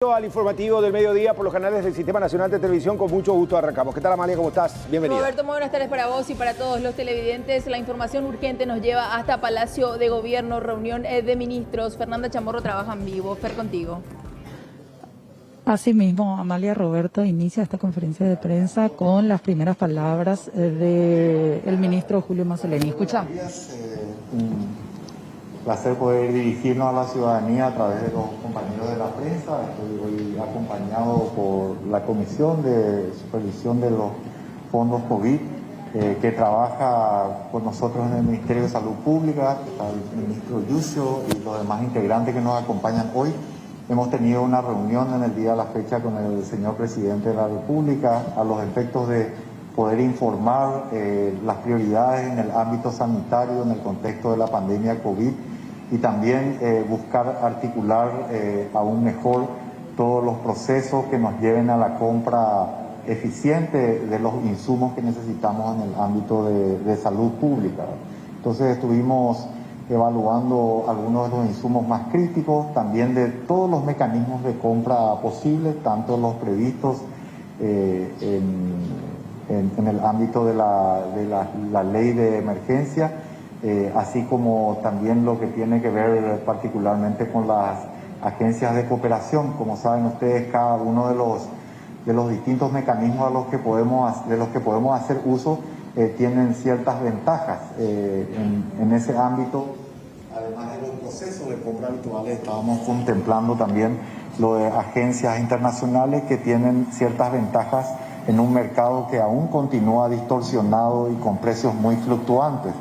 Al informativo del mediodía por los canales del Sistema Nacional de Televisión. Con mucho gusto arrancamos. ¿Qué tal, Amalia? ¿Cómo estás? Bienvenida. Roberto, muy buenas tardes para vos y para todos los televidentes. La información urgente nos lleva hasta Palacio de Gobierno, reunión de ministros. Fernanda Chamorro trabaja en vivo. Fer, contigo. Asimismo, Amalia, Roberto inicia esta conferencia de prensa con las primeras palabras del ministro Julio Mazzoleni. Escuchamos. Placer poder dirigirnos a la ciudadanía a través de los compañeros de la prensa. Estoy hoy acompañado por la Comisión de Supervisión de los Fondos COVID, que trabaja con nosotros en el Ministerio de Salud Pública, el ministro Yucio y los demás integrantes que nos acompañan hoy. Hemos tenido una reunión en el día de la fecha con el señor presidente de la República a los efectos de poder informar las prioridades en el ámbito sanitario en el contexto de la pandemia COVID y también buscar articular aún mejor todos los procesos que nos lleven a la compra eficiente de los insumos que necesitamos en el ámbito de salud pública. Entonces estuvimos evaluando algunos de los insumos más críticos, también de todos los mecanismos de compra posibles, tanto los previstos en el ámbito de la ley de emergencia, así como también lo que tiene que ver particularmente con las agencias de cooperación. Como saben ustedes, cada uno de los distintos mecanismos de los que podemos hacer uso tienen ciertas ventajas en ese ámbito. Además de los procesos de compra habituales, estábamos contemplando también lo de agencias internacionales que tienen ciertas ventajas en un mercado que aún continúa distorsionado y con precios muy fluctuantes.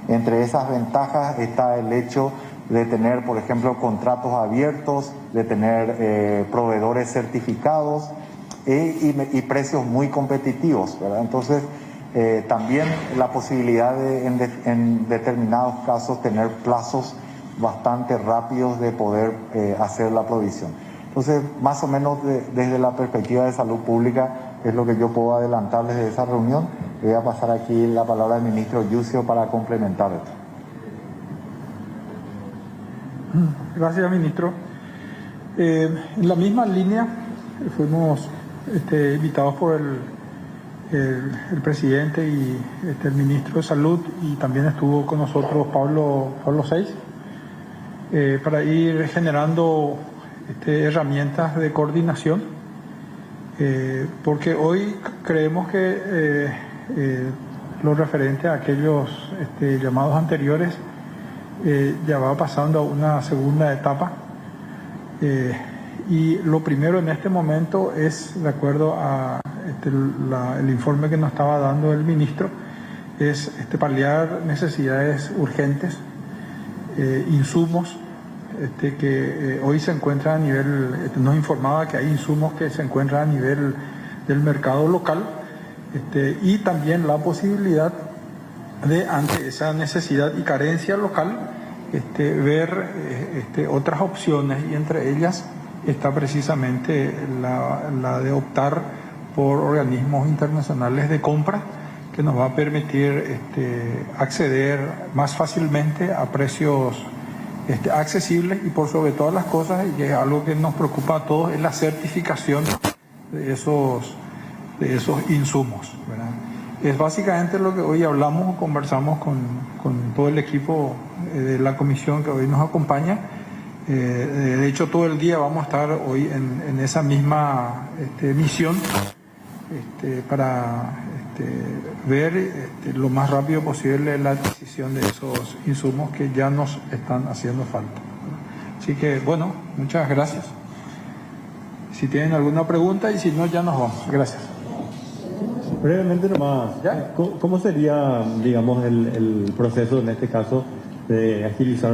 Entre esas ventajas está el hecho de tener, por ejemplo, contratos abiertos, de tener proveedores certificados y precios muy competitivos, ¿verdad? Entonces, también la posibilidad de, en determinados casos, tener plazos bastante rápidos de poder hacer la provisión. Entonces, más o menos desde la perspectiva de salud pública es lo que yo puedo adelantarles de esa reunión. Le voy a pasar aquí la palabra al ministro Yucio para complementar esto. Gracias, ministro. En la misma línea fuimos invitados por el presidente y el ministro de Salud, y también estuvo con nosotros Pablo Seix, para ir generando herramientas de coordinación, porque hoy creemos que lo referente a aquellos llamados anteriores ya va pasando a una segunda etapa, y lo primero en este momento es, de acuerdo a el informe que nos estaba dando el ministro, es paliar necesidades urgentes, insumos que hoy se encuentran a nivel, nos informaba que hay insumos que se encuentran a nivel del mercado local, y también la posibilidad de, ante esa necesidad y carencia local, ver otras opciones, y entre ellas está precisamente la de optar por organismos internacionales de compra, que nos va a permitir acceder más fácilmente a precios accesibles, y por sobre todas las cosas, y que es algo que nos preocupa a todos, es la certificación de esos insumos, ¿verdad? Es básicamente lo que hoy hablamos, conversamos con todo el equipo de la comisión que hoy nos acompaña. De hecho, todo el día vamos a estar hoy en esa misma misión, para ver lo más rápido posible la adquisición de esos insumos que ya nos están haciendo falta. Así que, bueno, muchas gracias. Si tienen alguna pregunta, y si no, ya nos vamos. Gracias. Brevemente nomás, ¿cómo sería, digamos, el proceso en este caso de agilizar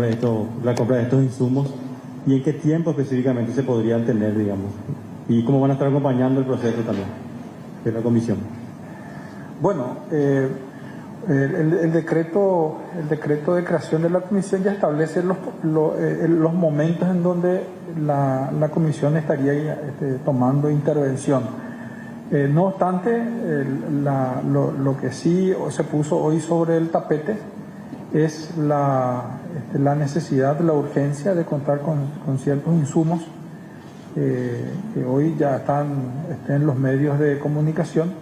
la compra de estos insumos, y en qué tiempo específicamente se podrían tener, digamos? ¿Y cómo van a estar acompañando el proceso también de la comisión? Bueno, el decreto de creación de la comisión ya establece los momentos en donde la comisión estaría tomando intervención. No obstante, lo que sí se puso hoy sobre el tapete es la necesidad, la urgencia de contar con ciertos insumos que hoy ya están en los medios de comunicación.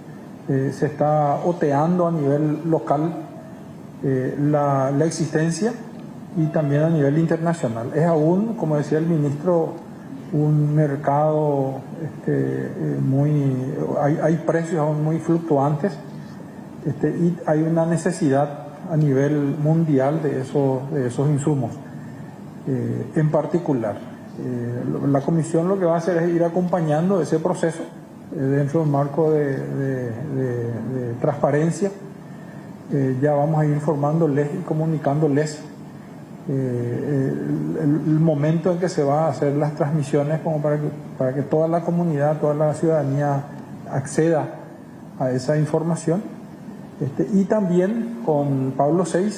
Se está oteando a nivel local la existencia y también a nivel internacional. Es aún, como decía el ministro, un mercado hay precios aún muy fluctuantes, y hay una necesidad a nivel mundial de esos insumos. En particular, la comisión lo que va a hacer es ir acompañando ese proceso dentro del marco de transparencia. Ya vamos a ir informándoles y comunicándoles el momento en que se va a hacer las transmisiones, como para que toda la comunidad, toda la ciudadanía acceda a esa información. Y también con Pablo VI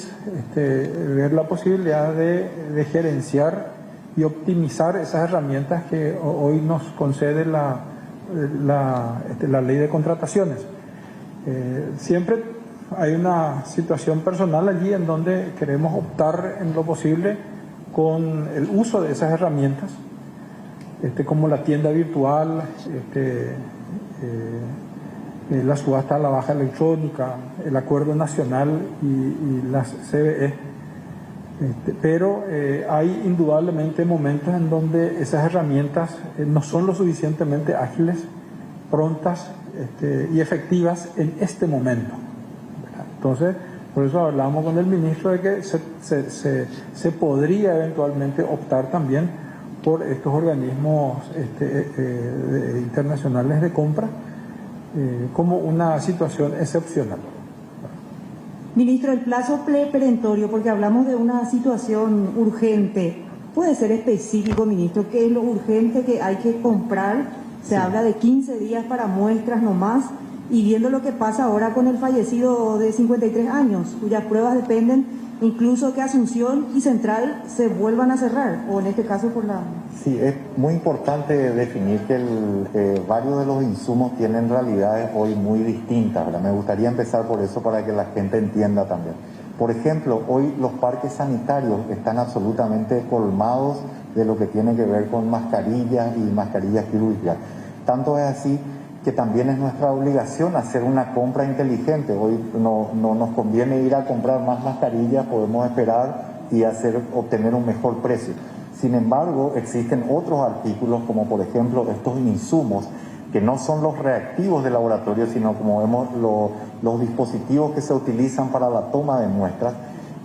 ver la posibilidad de gerenciar y optimizar esas herramientas que hoy nos concede la ley de contrataciones. Siempre hay una situación personal allí en donde queremos optar en lo posible con el uso de esas herramientas, como la tienda virtual, la subasta a la baja electrónica, el acuerdo nacional y las CBE. Pero hay indudablemente momentos en donde esas herramientas no son lo suficientemente ágiles, prontas y efectivas en este momento. Entonces, por eso hablamos con el ministro de que se podría eventualmente optar también por estos organismos internacionales de compra como una situación excepcional. Ministro, el plazo perentorio, porque hablamos de una situación urgente, ¿puede ser específico, ministro, qué es lo urgente que hay que comprar? Se habla de 15 días para muestras nomás, y viendo lo que pasa ahora con el fallecido de 53 años, cuyas pruebas dependen incluso que Asunción y Central se vuelvan a cerrar, o en este caso por la... Sí, es muy importante definir que varios de los insumos tienen realidades hoy muy distintas, ¿verdad? Me gustaría empezar por eso para que la gente entienda también. Por ejemplo, hoy los parques sanitarios están absolutamente colmados de lo que tiene que ver con mascarillas y mascarillas quirúrgicas. Tanto es así que también es nuestra obligación hacer una compra inteligente. Hoy no nos conviene ir a comprar más mascarillas, podemos esperar y obtener un mejor precio. Sin embargo, existen otros artículos, como por ejemplo estos insumos, que no son los reactivos de laboratorio, sino como vemos los dispositivos que se utilizan para la toma de muestras,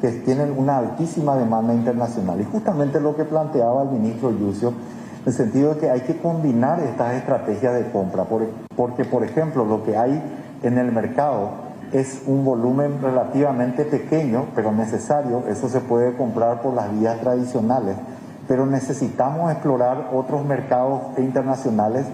que tienen una altísima demanda internacional. Y justamente lo que planteaba el ministro Yucio, en el sentido de que hay que combinar estas estrategias de compra, porque por ejemplo lo que hay en el mercado es un volumen relativamente pequeño, pero necesario. Eso se puede comprar por las vías tradicionales, pero necesitamos explorar otros mercados internacionales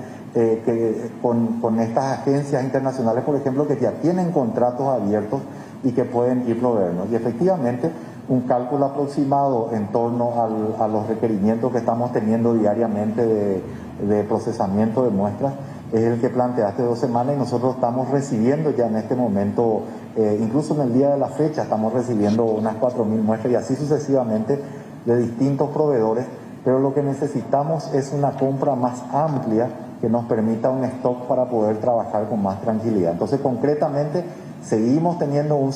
con estas agencias internacionales, por ejemplo, que ya tienen contratos abiertos y que pueden ir proveernos. Y efectivamente, un cálculo aproximado en torno a los requerimientos que estamos teniendo diariamente de procesamiento de muestras es el que planteaste 2 semanas, y nosotros estamos recibiendo ya en este momento, incluso en el día de la fecha, estamos recibiendo unas 4.000 muestras y así sucesivamente de distintos proveedores, pero lo que necesitamos es una compra más amplia que nos permita un stock para poder trabajar con más tranquilidad. Entonces, concretamente, seguimos teniendo un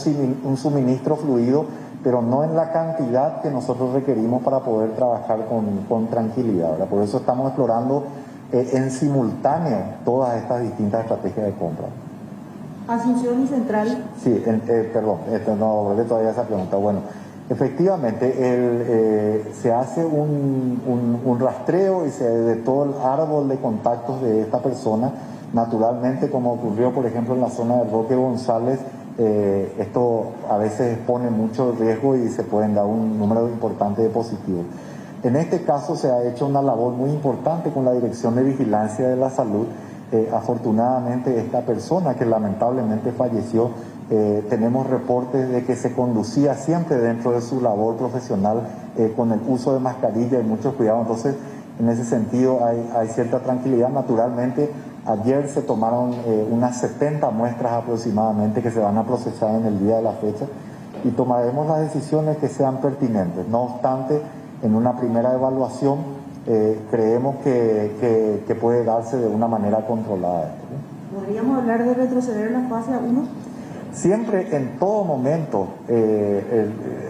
suministro fluido, pero no en la cantidad que nosotros requerimos para poder trabajar con tranquilidad, ¿verdad? Por eso estamos explorando en simultáneo todas estas distintas estrategias de compra. Asunción y Central. Sí, perdón, no volví todavía esa pregunta. Bueno, efectivamente, se hace un rastreo de todo el árbol de contactos de esta persona. Naturalmente, como ocurrió, por ejemplo, en la zona de Roque González, esto a veces pone mucho riesgo y se pueden dar un número importante de positivos. En este caso se ha hecho una labor muy importante con la Dirección de Vigilancia de la Salud. Afortunadamente, esta persona que lamentablemente falleció, tenemos reportes de que se conducía siempre dentro de su labor profesional con el uso de mascarilla y muchos cuidados. Entonces, en ese sentido hay cierta tranquilidad. Naturalmente, ayer se tomaron unas 70 muestras aproximadamente que se van a procesar en el día de la fecha y tomaremos las decisiones que sean pertinentes. No obstante, en una primera evaluación creemos que puede darse de una manera controlada. ¿Podríamos hablar de retroceder la fase 1? Siempre, en todo momento,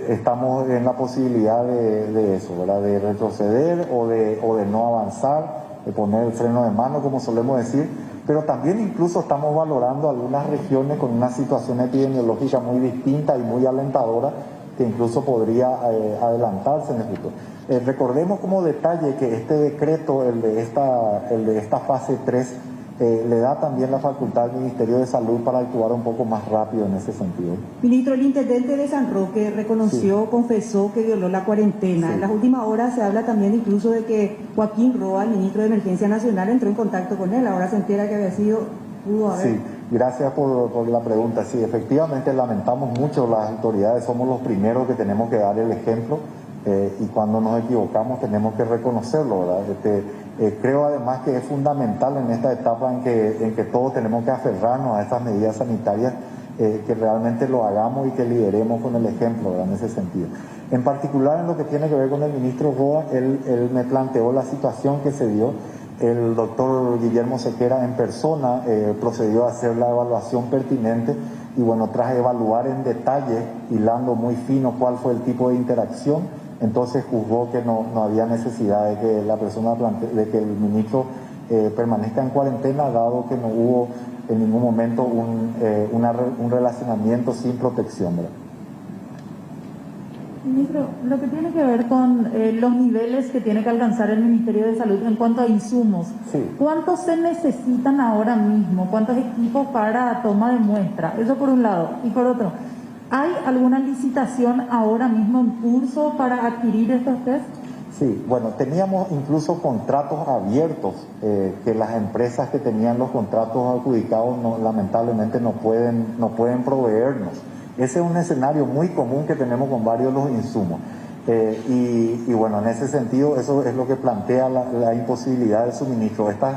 estamos en la posibilidad de eso, ¿verdad? De retroceder o de no avanzar, de poner el freno de mano, como solemos decir, pero también incluso estamos valorando algunas regiones con una situación epidemiológica muy distinta y muy alentadora, que incluso podría adelantarse en el futuro. Recordemos como detalle que este decreto, el de esta fase 3, le da también la facultad al Ministerio de Salud para actuar un poco más rápido en ese sentido. Ministro, el intendente de San Roque reconoció, confesó que violó la cuarentena. Sí. En las últimas horas se habla también incluso de que Joaquín Roa, el ministro de Emergencia Nacional, entró en contacto con él. Ahora se entera que pudo haber. Sí, gracias por la pregunta. Sí, efectivamente lamentamos mucho, las autoridades somos los primeros que tenemos que dar el ejemplo, y cuando nos equivocamos tenemos que reconocerlo, ¿verdad? Creo además que es fundamental en esta etapa en que todos tenemos que aferrarnos a estas medidas sanitarias, que realmente lo hagamos y que lideremos con el ejemplo, ¿verdad? En ese sentido. En particular en lo que tiene que ver con el ministro Roa, él me planteó la situación que se dio. El doctor Guillermo Sequera en persona procedió a hacer la evaluación pertinente y bueno, tras evaluar en detalle, hilando muy fino cuál fue el tipo de interacción, entonces juzgó que no había necesidad de que la persona de que el ministro permanezca en cuarentena, dado que no hubo en ningún momento un relacionamiento sin protección, ¿verdad? Ministro, lo que tiene que ver con los niveles que tiene que alcanzar el Ministerio de Salud en cuanto a insumos, Sí. ¿cuántos se necesitan ahora mismo? ¿Cuántos equipos para toma de muestra? Eso por un lado. Y por otro, ¿hay alguna licitación ahora mismo en curso para adquirir estos test? Sí, bueno, teníamos incluso contratos abiertos, que las empresas que tenían los contratos adjudicados lamentablemente no pueden proveernos. Ese es un escenario muy común que tenemos con varios de los insumos. Y bueno, en ese sentido, eso es lo que plantea la imposibilidad del suministro. Estas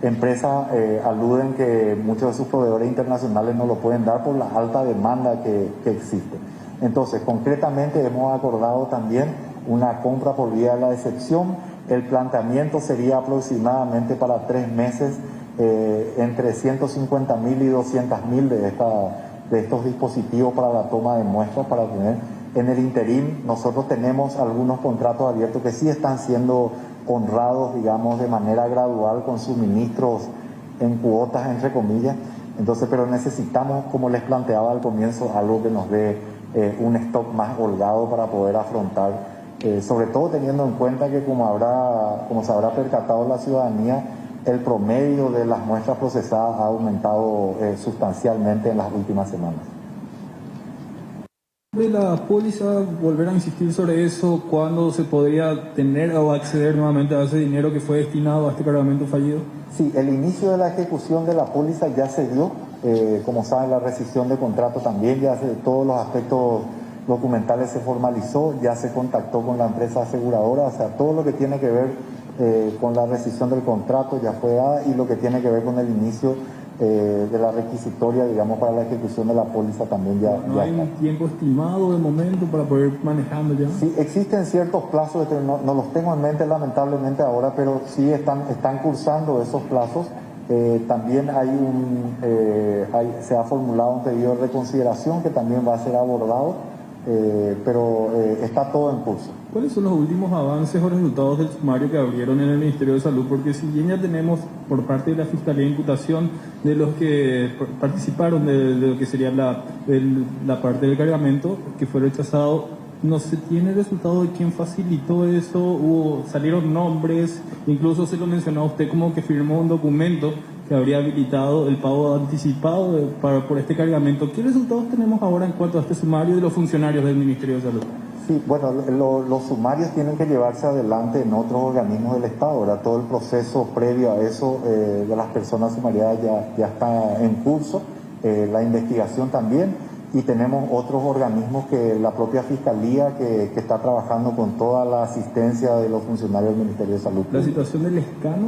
empresas aluden que muchos de sus proveedores internacionales no lo pueden dar por la alta demanda que existe. Entonces, concretamente hemos acordado también una compra por vía de la excepción. El planteamiento sería aproximadamente para 3 meses, entre 150.000 y 200.000 de estos dispositivos para la toma de muestras para tener. En el interín nosotros tenemos algunos contratos abiertos que sí están siendo honrados, digamos, de manera gradual con suministros en cuotas, entre comillas. Entonces, pero necesitamos, como les planteaba al comienzo, algo que nos dé un stock más holgado para poder afrontar, sobre todo teniendo en cuenta que como se habrá percatado la ciudadanía, el promedio de las muestras procesadas ha aumentado sustancialmente en las últimas semanas. De la póliza, volver a insistir sobre eso, ¿cuándo se podría tener o acceder nuevamente a ese dinero que fue destinado a este cargamento fallido? Sí, el inicio de la ejecución de la póliza ya se dio. Como saben, la rescisión de contrato también, todos los aspectos documentales se formalizó, ya se contactó con la empresa aseguradora, o sea, todo lo que tiene que ver con la rescisión del contrato ya fue dada, y lo que tiene que ver con el inicio de la requisitoria, digamos, para la ejecución de la póliza también ya ¿No hay un tiempo estimado de momento para poder ir manejando ya? Sí, existen ciertos plazos, no los tengo en mente lamentablemente ahora, pero sí están cursando esos plazos. También se ha formulado un pedido de reconsideración que también va a ser abordado, pero está todo en curso. ¿Cuáles son los últimos avances o resultados del sumario que abrieron en el Ministerio de Salud? Porque si bien ya tenemos por parte de la Fiscalía imputación de los que participaron de lo que sería la parte del cargamento que fue rechazado, no se tiene resultado de quién facilitó eso, salieron nombres, incluso se lo mencionó a usted como que firmó un documento que habría habilitado el pago anticipado por este cargamento. ¿Qué resultados tenemos ahora en cuanto a este sumario de los funcionarios del Ministerio de Salud? Sí, bueno, los sumarios tienen que llevarse adelante en otros organismos del Estado, ¿verdad? Todo el proceso previo a eso de las personas sumariadas ya está en curso, la investigación también, y tenemos otros organismos que la propia Fiscalía que está trabajando con toda la asistencia de los funcionarios del Ministerio de Salud. ¿La situación del escano?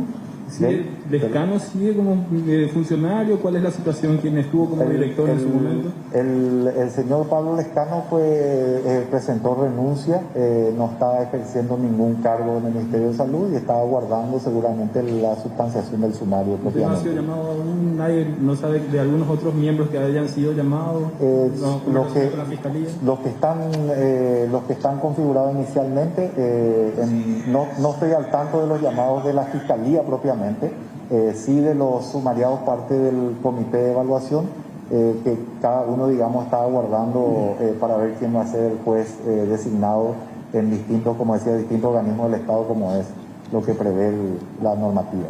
¿Lescano sigue como funcionario? ¿Cuál es la situación? ¿Quién estuvo como director en su momento? El señor Pablo Lescano presentó renuncia, no está ejerciendo ningún cargo en el Ministerio de Salud y está aguardando seguramente la sustanciación del sumario. ¿Usted no ha sido llamado aún? ¿Nadie no sabe de algunos otros miembros que hayan sido llamados? Los que están configurados inicialmente, no estoy al tanto de los llamados de la Fiscalía propiamente, sí de los sumariados parte del comité de evaluación, que cada uno, digamos, está aguardando para ver quién va a ser el juez designado en distintos, como decía, distintos organismos del Estado, como es lo que prevé la normativa.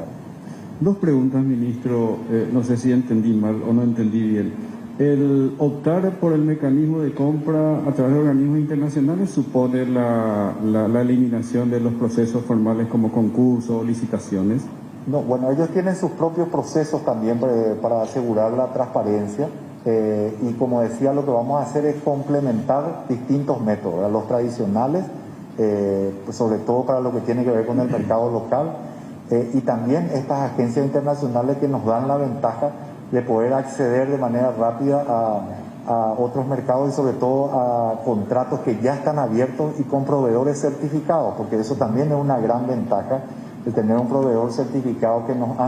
Dos preguntas, ministro. No sé si entendí mal o no entendí bien. El optar por el mecanismo de compra a través de organismos internacionales supone la eliminación de los procesos formales como concursos o licitaciones. No, bueno, ellos tienen sus propios procesos también para asegurar la transparencia y como decía, lo que vamos a hacer es complementar distintos métodos, ¿verdad? Los tradicionales, pues sobre todo para lo que tiene que ver con el mercado local y también estas agencias internacionales que nos dan la ventaja de poder acceder de manera rápida a otros mercados y sobre todo a contratos que ya están abiertos y con proveedores certificados, porque eso también es una gran ventaja de tener un proveedor certificado que nos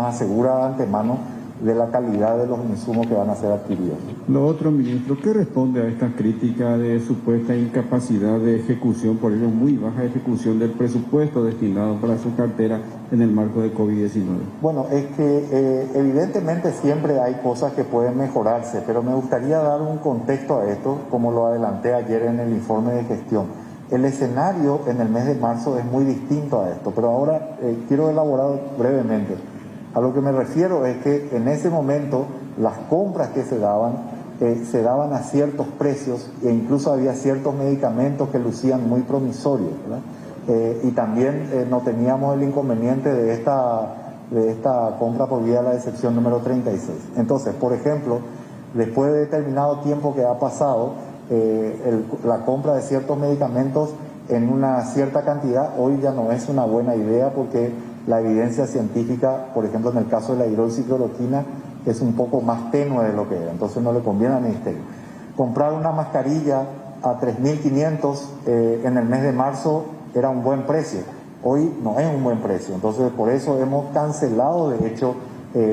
asegura de antemano de la calidad de los insumos que van a ser adquiridos. Lo otro, ministro, ¿qué responde a esta crítica de supuesta incapacidad de ejecución, por ello muy baja ejecución del presupuesto destinado para su cartera en el marco de COVID-19? Bueno, es que evidentemente siempre hay cosas que pueden mejorarse, pero me gustaría dar un contexto a esto, como lo adelanté ayer en el informe de gestión. El escenario en el mes de marzo es muy distinto a esto, pero ahora quiero elaborar brevemente. A lo que me refiero es que en ese momento las compras que se daban a ciertos precios e incluso había ciertos medicamentos que lucían muy promisorios, ¿verdad? Y también no teníamos el inconveniente de esta compra por vía de la excepción número 36. Entonces, por ejemplo, después de determinado tiempo que ha pasado, la compra de ciertos medicamentos en una cierta cantidad hoy ya no es una buena idea porque la evidencia científica, por ejemplo en el caso de la hidroxicloroquina, es un poco más tenue de lo que era, entonces no le conviene al ministerio. Comprar una mascarilla a 3.500 en el mes de marzo era un buen precio, hoy no es un buen precio, entonces por eso hemos cancelado de hecho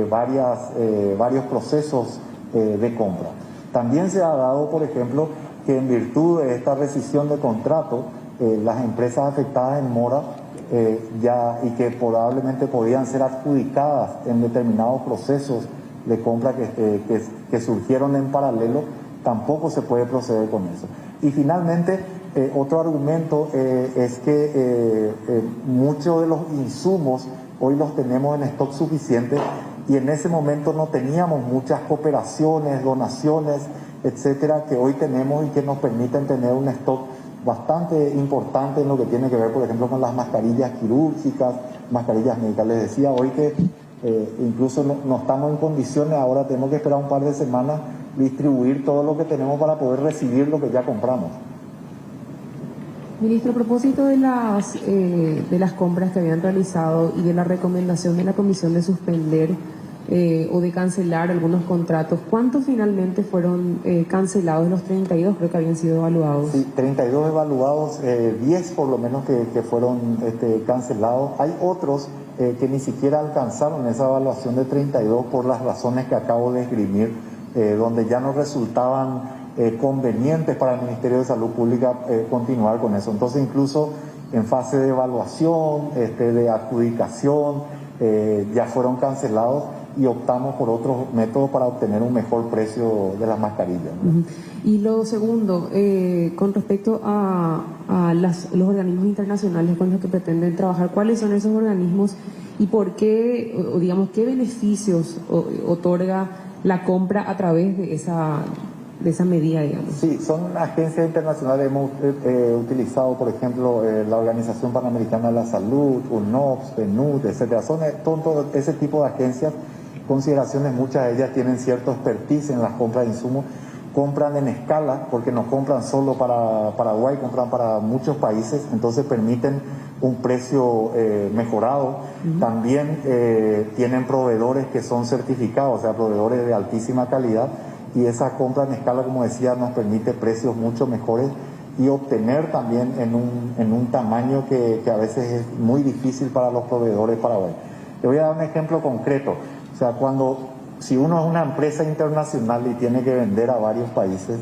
varios procesos de compra. También se ha dado, por ejemplo, que en virtud de esta rescisión de contrato, las empresas afectadas en mora y que probablemente podían ser adjudicadas en determinados procesos de compra que surgieron en paralelo, tampoco se puede proceder con eso. Y finalmente, otro argumento es que muchos de los insumos hoy los tenemos en stock suficiente y en ese momento no teníamos muchas cooperaciones, donaciones, etcétera, que hoy tenemos y que nos permiten tener un stock bastante importante en lo que tiene que ver, por ejemplo, con las mascarillas quirúrgicas, mascarillas médicas. Les decía hoy que incluso no estamos en condiciones, ahora tenemos que esperar un par de semanas, distribuir todo lo que tenemos para poder recibir lo que ya compramos. Ministro, a propósito de las compras que habían realizado y de la recomendación de la Comisión de suspender o de cancelar algunos contratos, ¿cuántos finalmente fueron cancelados de los 32? Creo que habían sido evaluados. Sí, 32 evaluados, 10 por lo menos que fueron cancelados. Hay otros que ni siquiera alcanzaron esa evaluación de 32 por las razones que acabo de esgrimir, donde ya no resultaban convenientes para el Ministerio de Salud Pública continuar con eso. Entonces incluso en fase de evaluación, de adjudicación, ya fueron cancelados y optamos por otros métodos para obtener un mejor precio de las mascarillas, ¿no? Y lo segundo, con respecto a los organismos internacionales con los que pretenden trabajar, ¿cuáles son esos organismos y por qué, o digamos, qué beneficios otorga la compra a través de esa medida, digamos? Sí, son agencias internacionales. Hemos utilizado, por ejemplo, la Organización Panamericana de la Salud, UNOPS, PNUD, etcétera. Son todo ese tipo de agencias. Consideraciones, muchas de ellas tienen cierto expertise en las compras de insumos, compran en escala, porque no compran solo para Paraguay, compran para muchos países, entonces permiten un precio mejorado. También tienen proveedores que son certificados, o sea, proveedores de altísima calidad, y esa compra en escala, como decía, nos permite precios mucho mejores y obtener también en un tamaño que a veces es muy difícil para los proveedores paraguayos. Le voy a dar un ejemplo concreto. O sea, si uno es una empresa internacional y tiene que vender a varios países,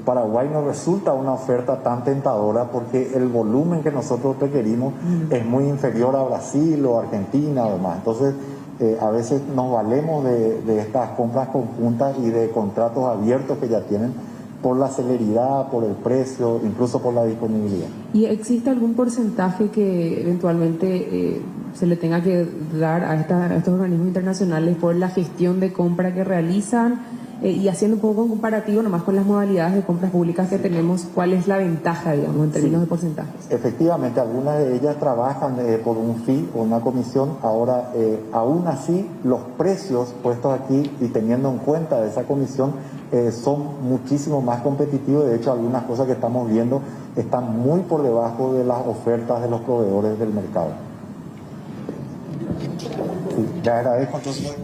Paraguay no resulta una oferta tan tentadora porque el volumen que nosotros requerimos es muy inferior a Brasil o Argentina o demás. Entonces, a veces nos valemos de estas compras conjuntas y de contratos abiertos que ya tienen por la celeridad, por el precio, incluso por la disponibilidad. ¿Y existe algún porcentaje que eventualmente se le tenga que dar a estos organismos internacionales por la gestión de compra que realizan? Y haciendo un poco un comparativo nomás con las modalidades de compras públicas que tenemos, ¿cuál es la ventaja, digamos, en términos de porcentajes? Efectivamente, algunas de ellas trabajan por un fee o una comisión. Ahora, aún así, los precios puestos aquí y teniendo en cuenta esa comisión son muchísimo más competitivos. De hecho, algunas cosas que estamos viendo están muy por debajo de las ofertas de los proveedores del mercado. Sí, le agradezco entonces.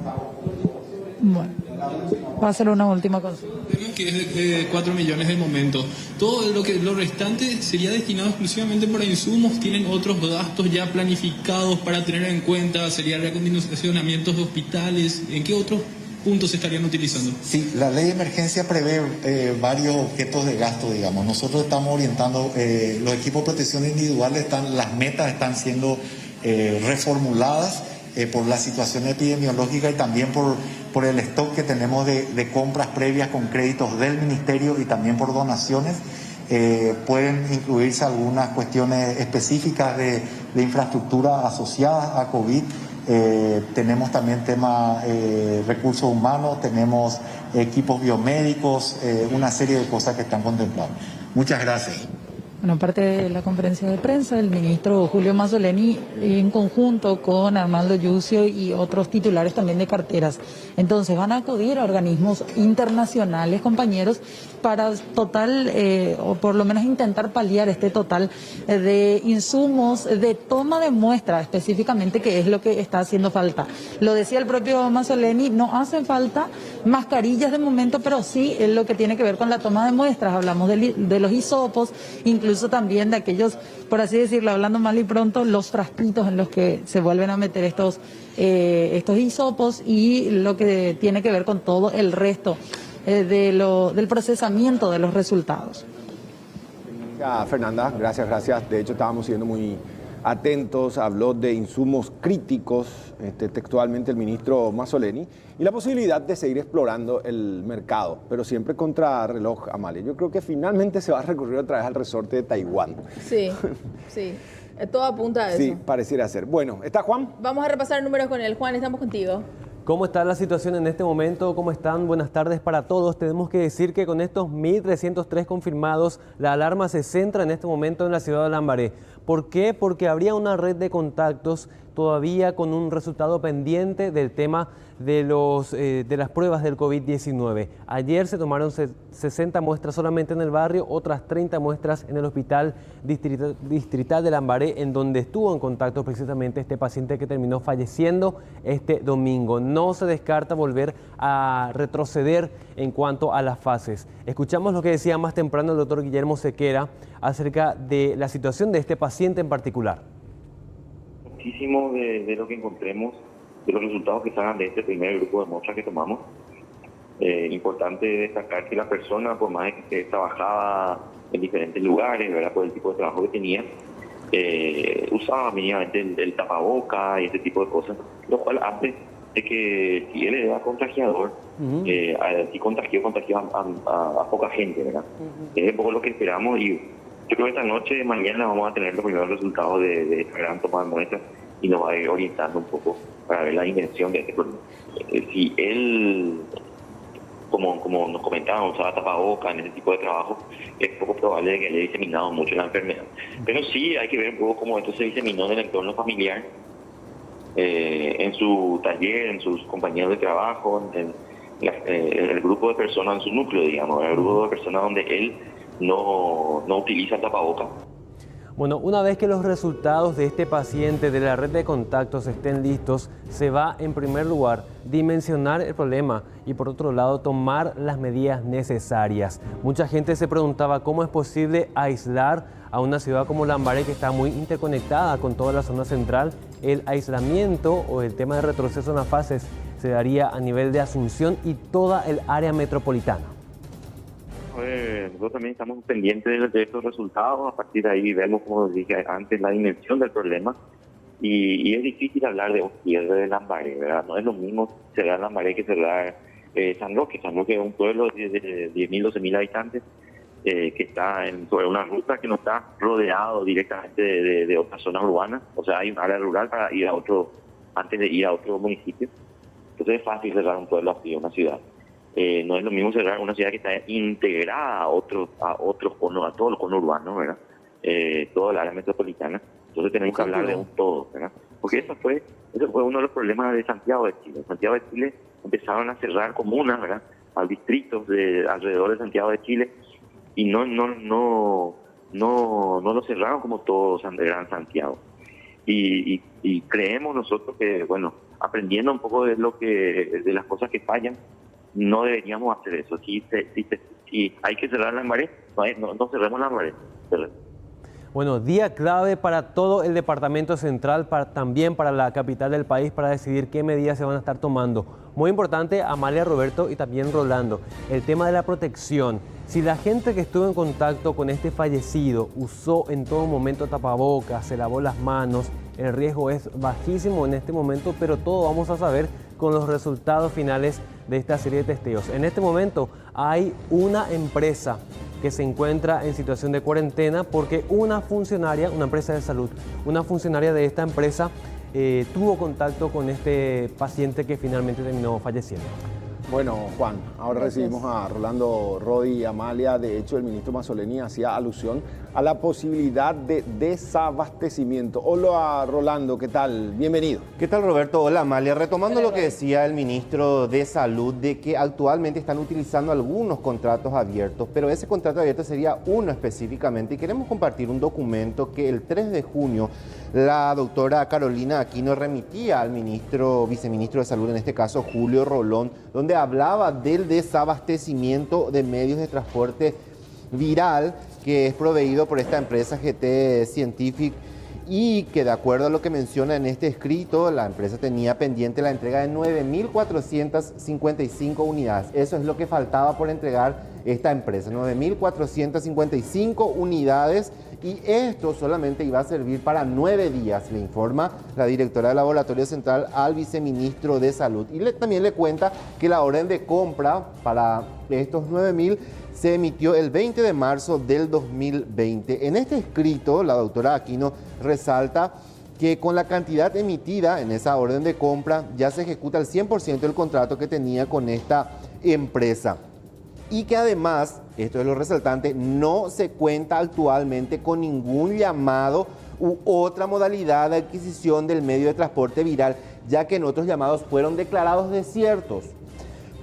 Bueno, va a ser una última cosa. Que es de 4 millones de momento. Todo lo restante sería destinado exclusivamente para insumos. Tienen otros gastos ya planificados para tener en cuenta. Sería reacondicionamientos de hospitales. ¿En qué otros puntos se estarían utilizando? Sí, la ley de emergencia prevé varios objetos de gasto, digamos. Nosotros estamos orientando los equipos de protección individual, las metas están siendo reformuladas por la situación epidemiológica y también por el stock que tenemos de compras previas con créditos del Ministerio y también por donaciones. Pueden incluirse algunas cuestiones específicas de infraestructura asociadas a COVID. Tenemos también tema recursos humanos, tenemos equipos biomédicos, una serie de cosas que están contempladas. Muchas gracias. Bueno, aparte de la conferencia de prensa, el ministro Julio Mazzoleni, en conjunto con Armando Yucio y otros titulares también de carteras, entonces van a acudir a organismos internacionales, compañeros, para o por lo menos intentar paliar este total de insumos, de toma de muestra específicamente, que es lo que está haciendo falta. Lo decía el propio Mazzoleni, no hacen falta mascarillas de momento, pero sí es lo que tiene que ver con la toma de muestras. Hablamos de los hisopos, incluso también de aquellos, por así decirlo, hablando mal y pronto, los frasquitos en los que se vuelven a meter estos hisopos, y lo que tiene que ver con todo el resto del procesamiento de los resultados. Fernanda, gracias. De hecho, estábamos siendo muy atentos, habló de insumos críticos, textualmente el ministro Mazzoleni, y la posibilidad de seguir explorando el mercado, pero siempre contra reloj, Amalia. Yo creo que finalmente se va a recurrir otra vez al resorte de Taiwán. Sí. Todo apunta a eso. Sí, pareciera ser. Bueno, ¿está Juan? Vamos a repasar números con él. Juan, estamos contigo. ¿Cómo está la situación en este momento? ¿Cómo están? Buenas tardes para todos. Tenemos que decir que con estos 1.303 confirmados, la alarma se centra en este momento en la ciudad de Lambaré. ¿Por qué? Porque habría una red de contactos todavía con un resultado pendiente del tema de las pruebas del COVID-19. Ayer se tomaron 60 muestras solamente en el barrio, otras 30 muestras en el hospital distrital de Lambaré, en donde estuvo en contacto precisamente este paciente que terminó falleciendo este domingo. No se descarta volver a retroceder en cuanto a las fases. Escuchamos lo que decía más temprano el doctor Guillermo Sequera acerca de la situación de este paciente en particular. Muchísimo de lo que encontremos, de los resultados que salgan de este primer grupo de muestras que tomamos. Importante destacar que la persona, por más que trabajaba en diferentes lugares, ¿verdad?, por el tipo de trabajo que tenía, usaba mínimamente el tapaboca y este tipo de cosas, lo cual hace de que si él era contagiador, si contagió a poca gente, ¿verdad? Es un poco lo que esperamos, y yo creo que esta noche, mañana, vamos a tener los primeros resultados de esta gran toma de muestras y nos va a ir orientando un poco para ver la dimensión de este problema. Si él, como nos comentaban, usaba tapabocas en ese tipo de trabajo, es poco probable que haya diseminado mucho la enfermedad. Pero sí hay que ver un poco cómo esto se diseminó en el entorno familiar, en su taller, en sus compañeros de trabajo, en el grupo de personas, en su núcleo, digamos, el grupo de personas donde él no utiliza tapabocas. Bueno, una vez que los resultados de este paciente de la red de contactos estén listos, se va en primer lugar dimensionar el problema y por otro lado tomar las medidas necesarias. Mucha gente se preguntaba cómo es posible aislar a una ciudad como Lambaré, que está muy interconectada con toda la zona central. El aislamiento o el tema de retroceso en las fases se daría a nivel de Asunción y toda el área metropolitana. Nosotros también estamos pendientes de estos resultados. A partir de ahí vemos, como dije antes, la dimensión del problema. Y es difícil hablar de un cierre de Lambaré, ¿verdad? No es lo mismo cerrar Lambaré que cerrar San Roque. San Roque es un pueblo de 10.000, 12.000 habitantes que está sobre una ruta que no está rodeado directamente de otras zonas urbanas. O sea, hay un área rural para ir a otro, antes de ir a otro municipio. Entonces es fácil cerrar un pueblo así, una ciudad. No es lo mismo cerrar una ciudad que está integrada a otros conos, a todo el cono urbano, ¿verdad? Todo el área metropolitana. Entonces tenemos que hablar de un todo, ¿verdad? Porque eso fue uno de los problemas de Santiago de Chile. En Santiago de Chile empezaron a cerrar comunas, ¿verdad? A distritos alrededor de Santiago de Chile y no lo cerraron como todo Gran Santiago. Y creemos nosotros que, bueno, aprendiendo un poco de las cosas que fallan, no deberíamos hacer eso. Si hay que cerrar Lambaré, no cerremos Lambaré. Bueno, día clave para todo el departamento central, también para la capital del país, para decidir qué medidas se van a estar tomando. Muy importante, Amalia, Roberto y también Rolando, el tema de la protección. Si la gente que estuvo en contacto con este fallecido usó en todo momento tapabocas, se lavó las manos, el riesgo es bajísimo en este momento, pero todo vamos a saber con los resultados finales de esta serie de testeos. En este momento hay una empresa que se encuentra en situación de cuarentena porque una funcionaria, una empresa de salud, una funcionaria de esta empresa tuvo contacto con este paciente que finalmente terminó falleciendo. Bueno, Juan, ahora recibimos a Rolando, Rodi y Amalia. De hecho, el ministro Mazzoleni hacía alusión a la posibilidad de desabastecimiento. Hola, Rolando, ¿qué tal? Bienvenido. ¿Qué tal, Roberto? Hola, Amalia. Retomando lo que decía el ministro de Salud, de que actualmente están utilizando algunos contratos abiertos, pero ese contrato abierto sería uno específicamente. Y queremos compartir un documento que el 3 de junio la doctora Carolina Aquino remitía al viceministro de Salud, en este caso Julio Rolón, donde hablaba del desabastecimiento de medios de transporte viral que es proveído por esta empresa GT Scientific y que, de acuerdo a lo que menciona en este escrito, la empresa tenía pendiente la entrega de 9.455 unidades. Eso es lo que faltaba por entregar esta empresa, 9.455 unidades, y esto solamente iba a servir para 9 días, le informa la directora del Laboratorio Central al viceministro de Salud. Y también le cuenta que la orden de compra para estos 9.000 se emitió el 20 de marzo del 2020. En este escrito, la doctora Aquino resalta que con la cantidad emitida en esa orden de compra ya se ejecuta el 100% del contrato que tenía con esta empresa. Y que además, esto es lo resaltante, no se cuenta actualmente con ningún llamado u otra modalidad de adquisición del medio de transporte viral, ya que en otros llamados fueron declarados desiertos.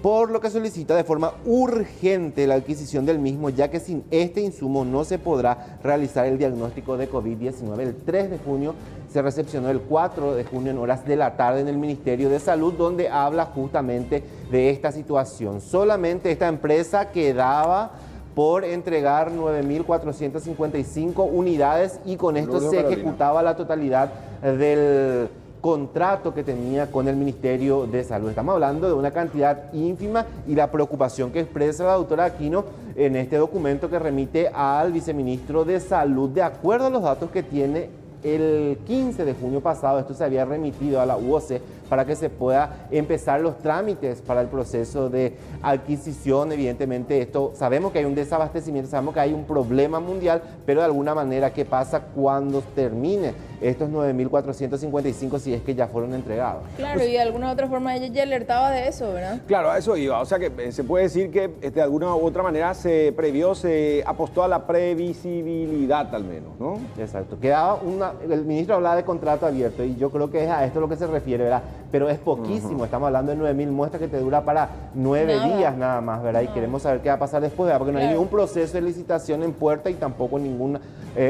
Por lo que solicita de forma urgente la adquisición del mismo, ya que sin este insumo no se podrá realizar el diagnóstico de COVID-19. El 3 de junio se recepcionó el 4 de junio en horas de la tarde en el Ministerio de Salud, donde habla justamente de esta situación. Solamente esta empresa quedaba por entregar 9.455 unidades y con esto se ejecutaba la totalidad del contrato que tenía con el Ministerio de Salud. Estamos hablando de una cantidad ínfima y la preocupación que expresa la doctora Aquino en este documento que remite al viceministro de Salud. De acuerdo a los datos que tiene, el 15 de junio pasado esto se había remitido a la UOC para que se pueda empezar los trámites para el proceso de adquisición. Evidentemente esto, sabemos que hay un desabastecimiento, sabemos que hay un problema mundial, pero de alguna manera, ¿qué pasa cuando termine estos 9.455 si es que ya fueron entregados? Claro, y de alguna otra forma ella ya alertaba de eso, ¿verdad? Claro, a eso iba. O sea que se puede decir que de alguna u otra manera se previó, se apostó a la previsibilidad al menos, ¿no? Exacto. Quedaba el ministro hablaba de contrato abierto y yo creo que es a esto lo que se refiere, ¿verdad? pero es poquísimo. Estamos hablando de 9.000 muestras que te dura para 9 días nada más, ¿verdad? Y queremos saber qué va a pasar después, ¿verdad? Porque no hay ningún proceso de licitación en puerta y tampoco ninguna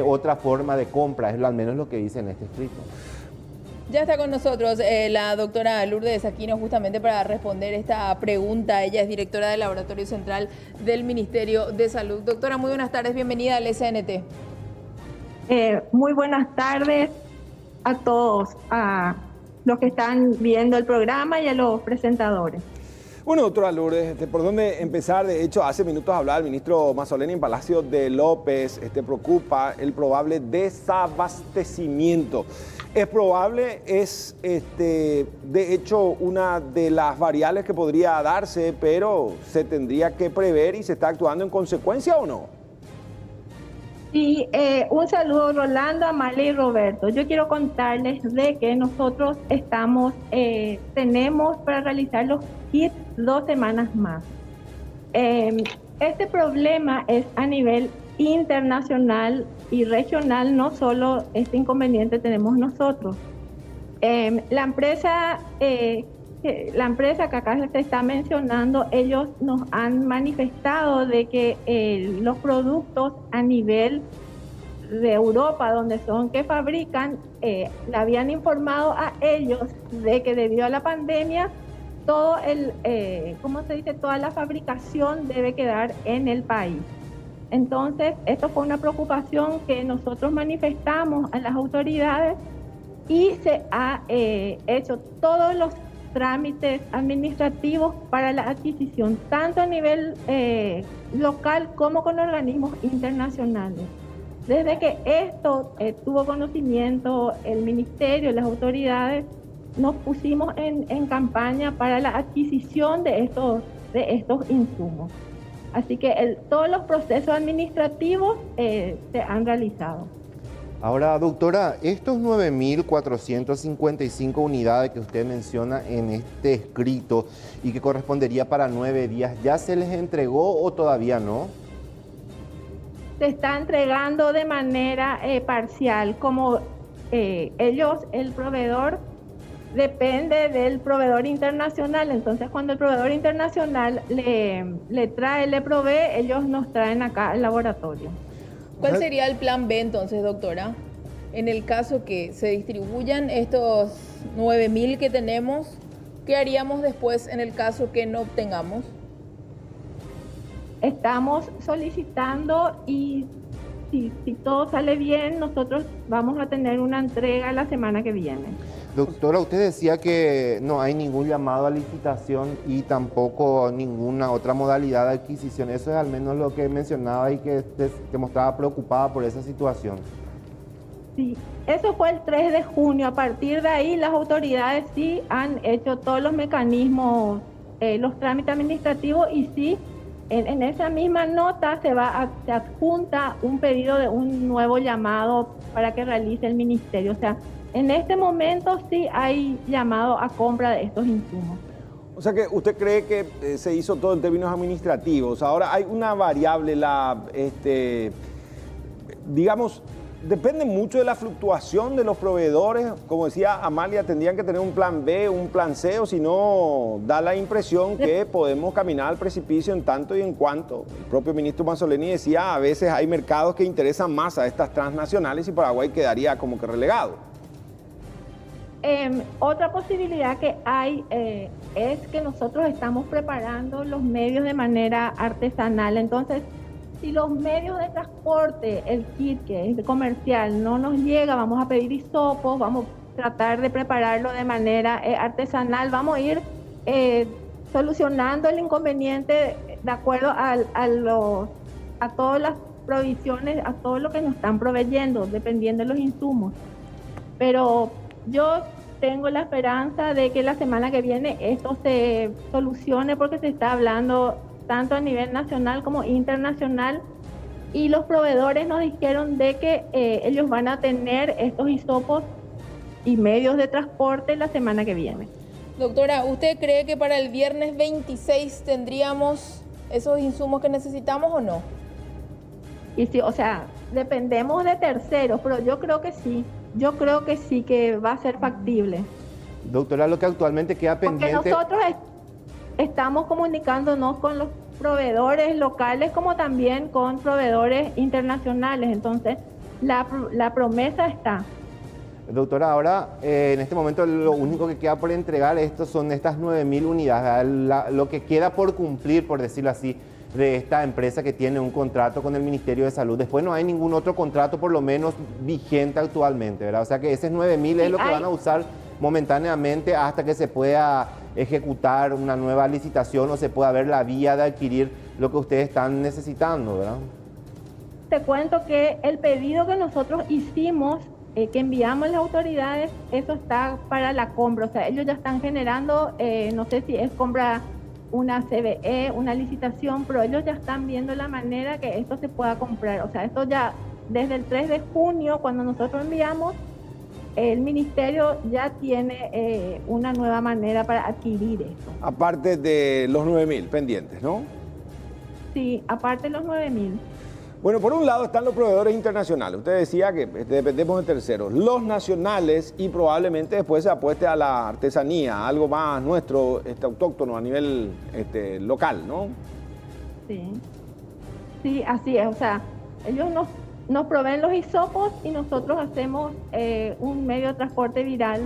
otra forma de compra, es al menos lo que dice en este escrito. Ya está con nosotros la doctora Lourdes Aquino justamente para responder esta pregunta. Ella es directora del Laboratorio Central del Ministerio de Salud. Doctora, muy buenas tardes, bienvenida al SNT. Muy buenas tardes a todos, a los que están viendo el programa y a los presentadores. Bueno, doctora Lourdes, ¿por dónde empezar? De hecho, hace minutos hablaba el ministro Mazzoleni en Palacio de López, preocupa el probable desabastecimiento. Es probable, es de hecho una de las variables que podría darse, pero se tendría que prever y se está actuando en consecuencia, ¿o no? Sí, un saludo Rolando, Amalia y Roberto. Yo quiero contarles de que nosotros tenemos para realizar los kits 2 semanas más. Este problema es a nivel internacional y regional, no solo este inconveniente tenemos nosotros. La empresa que acá se está mencionando, ellos nos han manifestado de que los productos a nivel de Europa, donde son que fabrican, le habían informado a ellos de que debido a la pandemia, todo toda la fabricación debe quedar en el país. Entonces, esto fue una preocupación que nosotros manifestamos a las autoridades y se ha hecho todos los trámites administrativos para la adquisición, tanto a nivel local como con organismos internacionales. Desde que esto tuvo conocimiento el ministerio, las autoridades, nos pusimos en campaña para la adquisición de estos insumos. Así que todos los procesos administrativos se han realizado. Ahora, doctora, estos 9.455 unidades que usted menciona en este escrito y que correspondería para 9 días, ¿ya se les entregó o todavía no? Se está entregando de manera parcial, como el proveedor depende del proveedor internacional. Entonces, cuando el proveedor internacional le provee, ellos nos traen acá al laboratorio. ¿Cuál sería el plan B entonces, doctora? En el caso que se distribuyan estos 9.000 que tenemos, ¿qué haríamos después en el caso que no obtengamos? Estamos solicitando y si todo sale bien, nosotros vamos a tener una entrega la semana que viene. Doctora, usted decía que no hay ningún llamado a licitación y tampoco ninguna otra modalidad de adquisición. Eso es al menos lo que mencionaba y que mostraba preocupada por esa situación. Sí, eso fue el 3 de junio. A partir de ahí las autoridades sí han hecho todos los mecanismos, los trámites administrativos y sí, en esa misma nota se adjunta un pedido de un nuevo llamado para que realice el ministerio. O sea, en este momento sí hay llamado a compra de estos insumos. O sea que usted cree que se hizo todo en términos administrativos. Ahora hay una variable, digamos, depende mucho de la fluctuación de los proveedores. Como decía Amalia, tendrían que tener un plan B, un plan C, o si no, da la impresión que podemos caminar al precipicio en tanto y en cuanto. El propio ministro Mazzoleni decía, a veces hay mercados que interesan más a estas transnacionales y Paraguay quedaría como que relegado. Otra posibilidad que hay es que nosotros estamos preparando los medios de manera artesanal. Entonces, si los medios de transporte, el kit que es comercial, no nos llega, vamos a pedir hisopos, vamos a tratar de prepararlo de manera artesanal, vamos a ir solucionando el inconveniente de acuerdo a todas las provisiones, a todo lo que nos están proveyendo, dependiendo de los insumos. Pero yo tengo la esperanza de que la semana que viene esto se solucione porque se está hablando tanto a nivel nacional como internacional y los proveedores nos dijeron de que ellos van a tener estos hisopos y medios de transporte la semana que viene. Doctora, ¿usted cree que para el viernes 26 tendríamos esos insumos que necesitamos o no? Y sí, o sea, dependemos de terceros, pero yo creo que sí. Yo creo que sí que va a ser factible. Doctora, lo que actualmente queda pendiente... Porque nosotros estamos comunicándonos con los proveedores locales como también con proveedores internacionales. Entonces, la promesa está. Doctora, ahora en este momento lo único que queda por entregar son estas 9.000 unidades, lo que queda por cumplir, por decirlo así, de esta empresa que tiene un contrato con el Ministerio de Salud. Después no hay ningún otro contrato, por lo menos vigente actualmente, ¿verdad? O sea que esos 9.000 es lo que van a usar momentáneamente hasta que se pueda ejecutar una nueva licitación o se pueda ver la vía de adquirir lo que ustedes están necesitando, ¿verdad? Te cuento que el pedido que nosotros hicimos, que enviamos a las autoridades, eso está para la compra. O sea, ellos ya están generando, no sé si es compra una CBE, una licitación, pero ellos ya están viendo la manera que esto se pueda comprar. O sea, esto ya desde el 3 de junio, cuando nosotros enviamos, el ministerio ya tiene una nueva manera para adquirir esto. Aparte de los 9.000 pendientes, ¿no? Sí, aparte de los 9.000. Bueno, por un lado están los proveedores internacionales. Usted decía que dependemos de terceros. Los nacionales y probablemente después se apueste a la artesanía, algo más nuestro, autóctono a nivel local, ¿no? Sí, sí, así es. O sea, ellos nos proveen los hisopos y nosotros hacemos un medio de transporte viral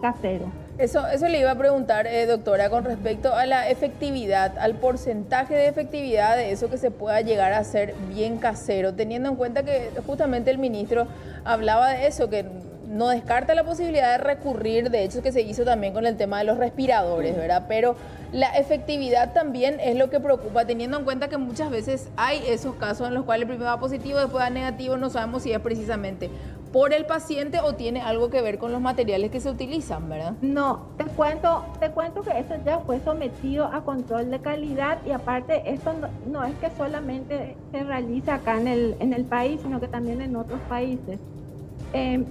casero. Eso le iba a preguntar, doctora, con respecto a la efectividad, al porcentaje de efectividad de eso que se pueda llegar a hacer bien casero, teniendo en cuenta que justamente el ministro hablaba de eso, que no descarta la posibilidad de recurrir, de hecho que se hizo también con el tema de los respiradores, ¿verdad? Pero la efectividad también es lo que preocupa, teniendo en cuenta que muchas veces hay esos casos en los cuales primero da positivo, después da negativo, no sabemos si es precisamente por el paciente o tiene algo que ver con los materiales que se utilizan, ¿verdad? No, te cuento que eso ya fue sometido a control de calidad y aparte esto no es que solamente se realiza acá en el país, sino que también en otros países.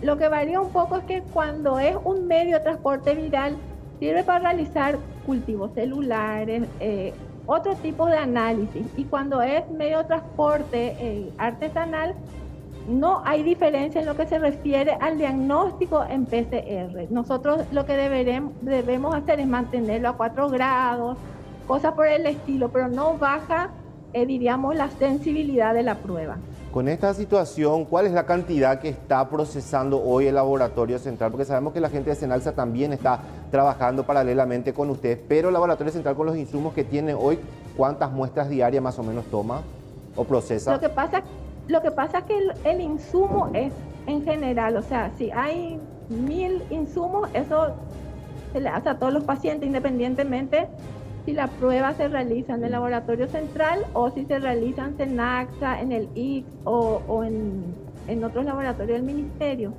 Lo que varía un poco es que cuando es un medio de transporte viral, sirve para realizar cultivos celulares, otro tipo de análisis. Y cuando es medio de transporte artesanal, no hay diferencia en lo que se refiere al diagnóstico en PCR. Nosotros lo que debemos hacer es mantenerlo a 4 grados, cosas por el estilo, pero no baja, diríamos, la sensibilidad de la prueba. Con esta situación, ¿cuál es la cantidad que está procesando hoy el laboratorio central? Porque sabemos que la gente de Senaxa también está trabajando paralelamente con ustedes, pero el laboratorio central con los insumos que tiene hoy, ¿cuántas muestras diarias más o menos toma o procesa? Lo que pasa es que el insumo es en general, o sea, si hay 1000 insumos, eso se le hace a todos los pacientes independientemente si la prueba se realiza en el laboratorio central o si se realiza en Senaxa, en el IX o en otros laboratorios del ministerio.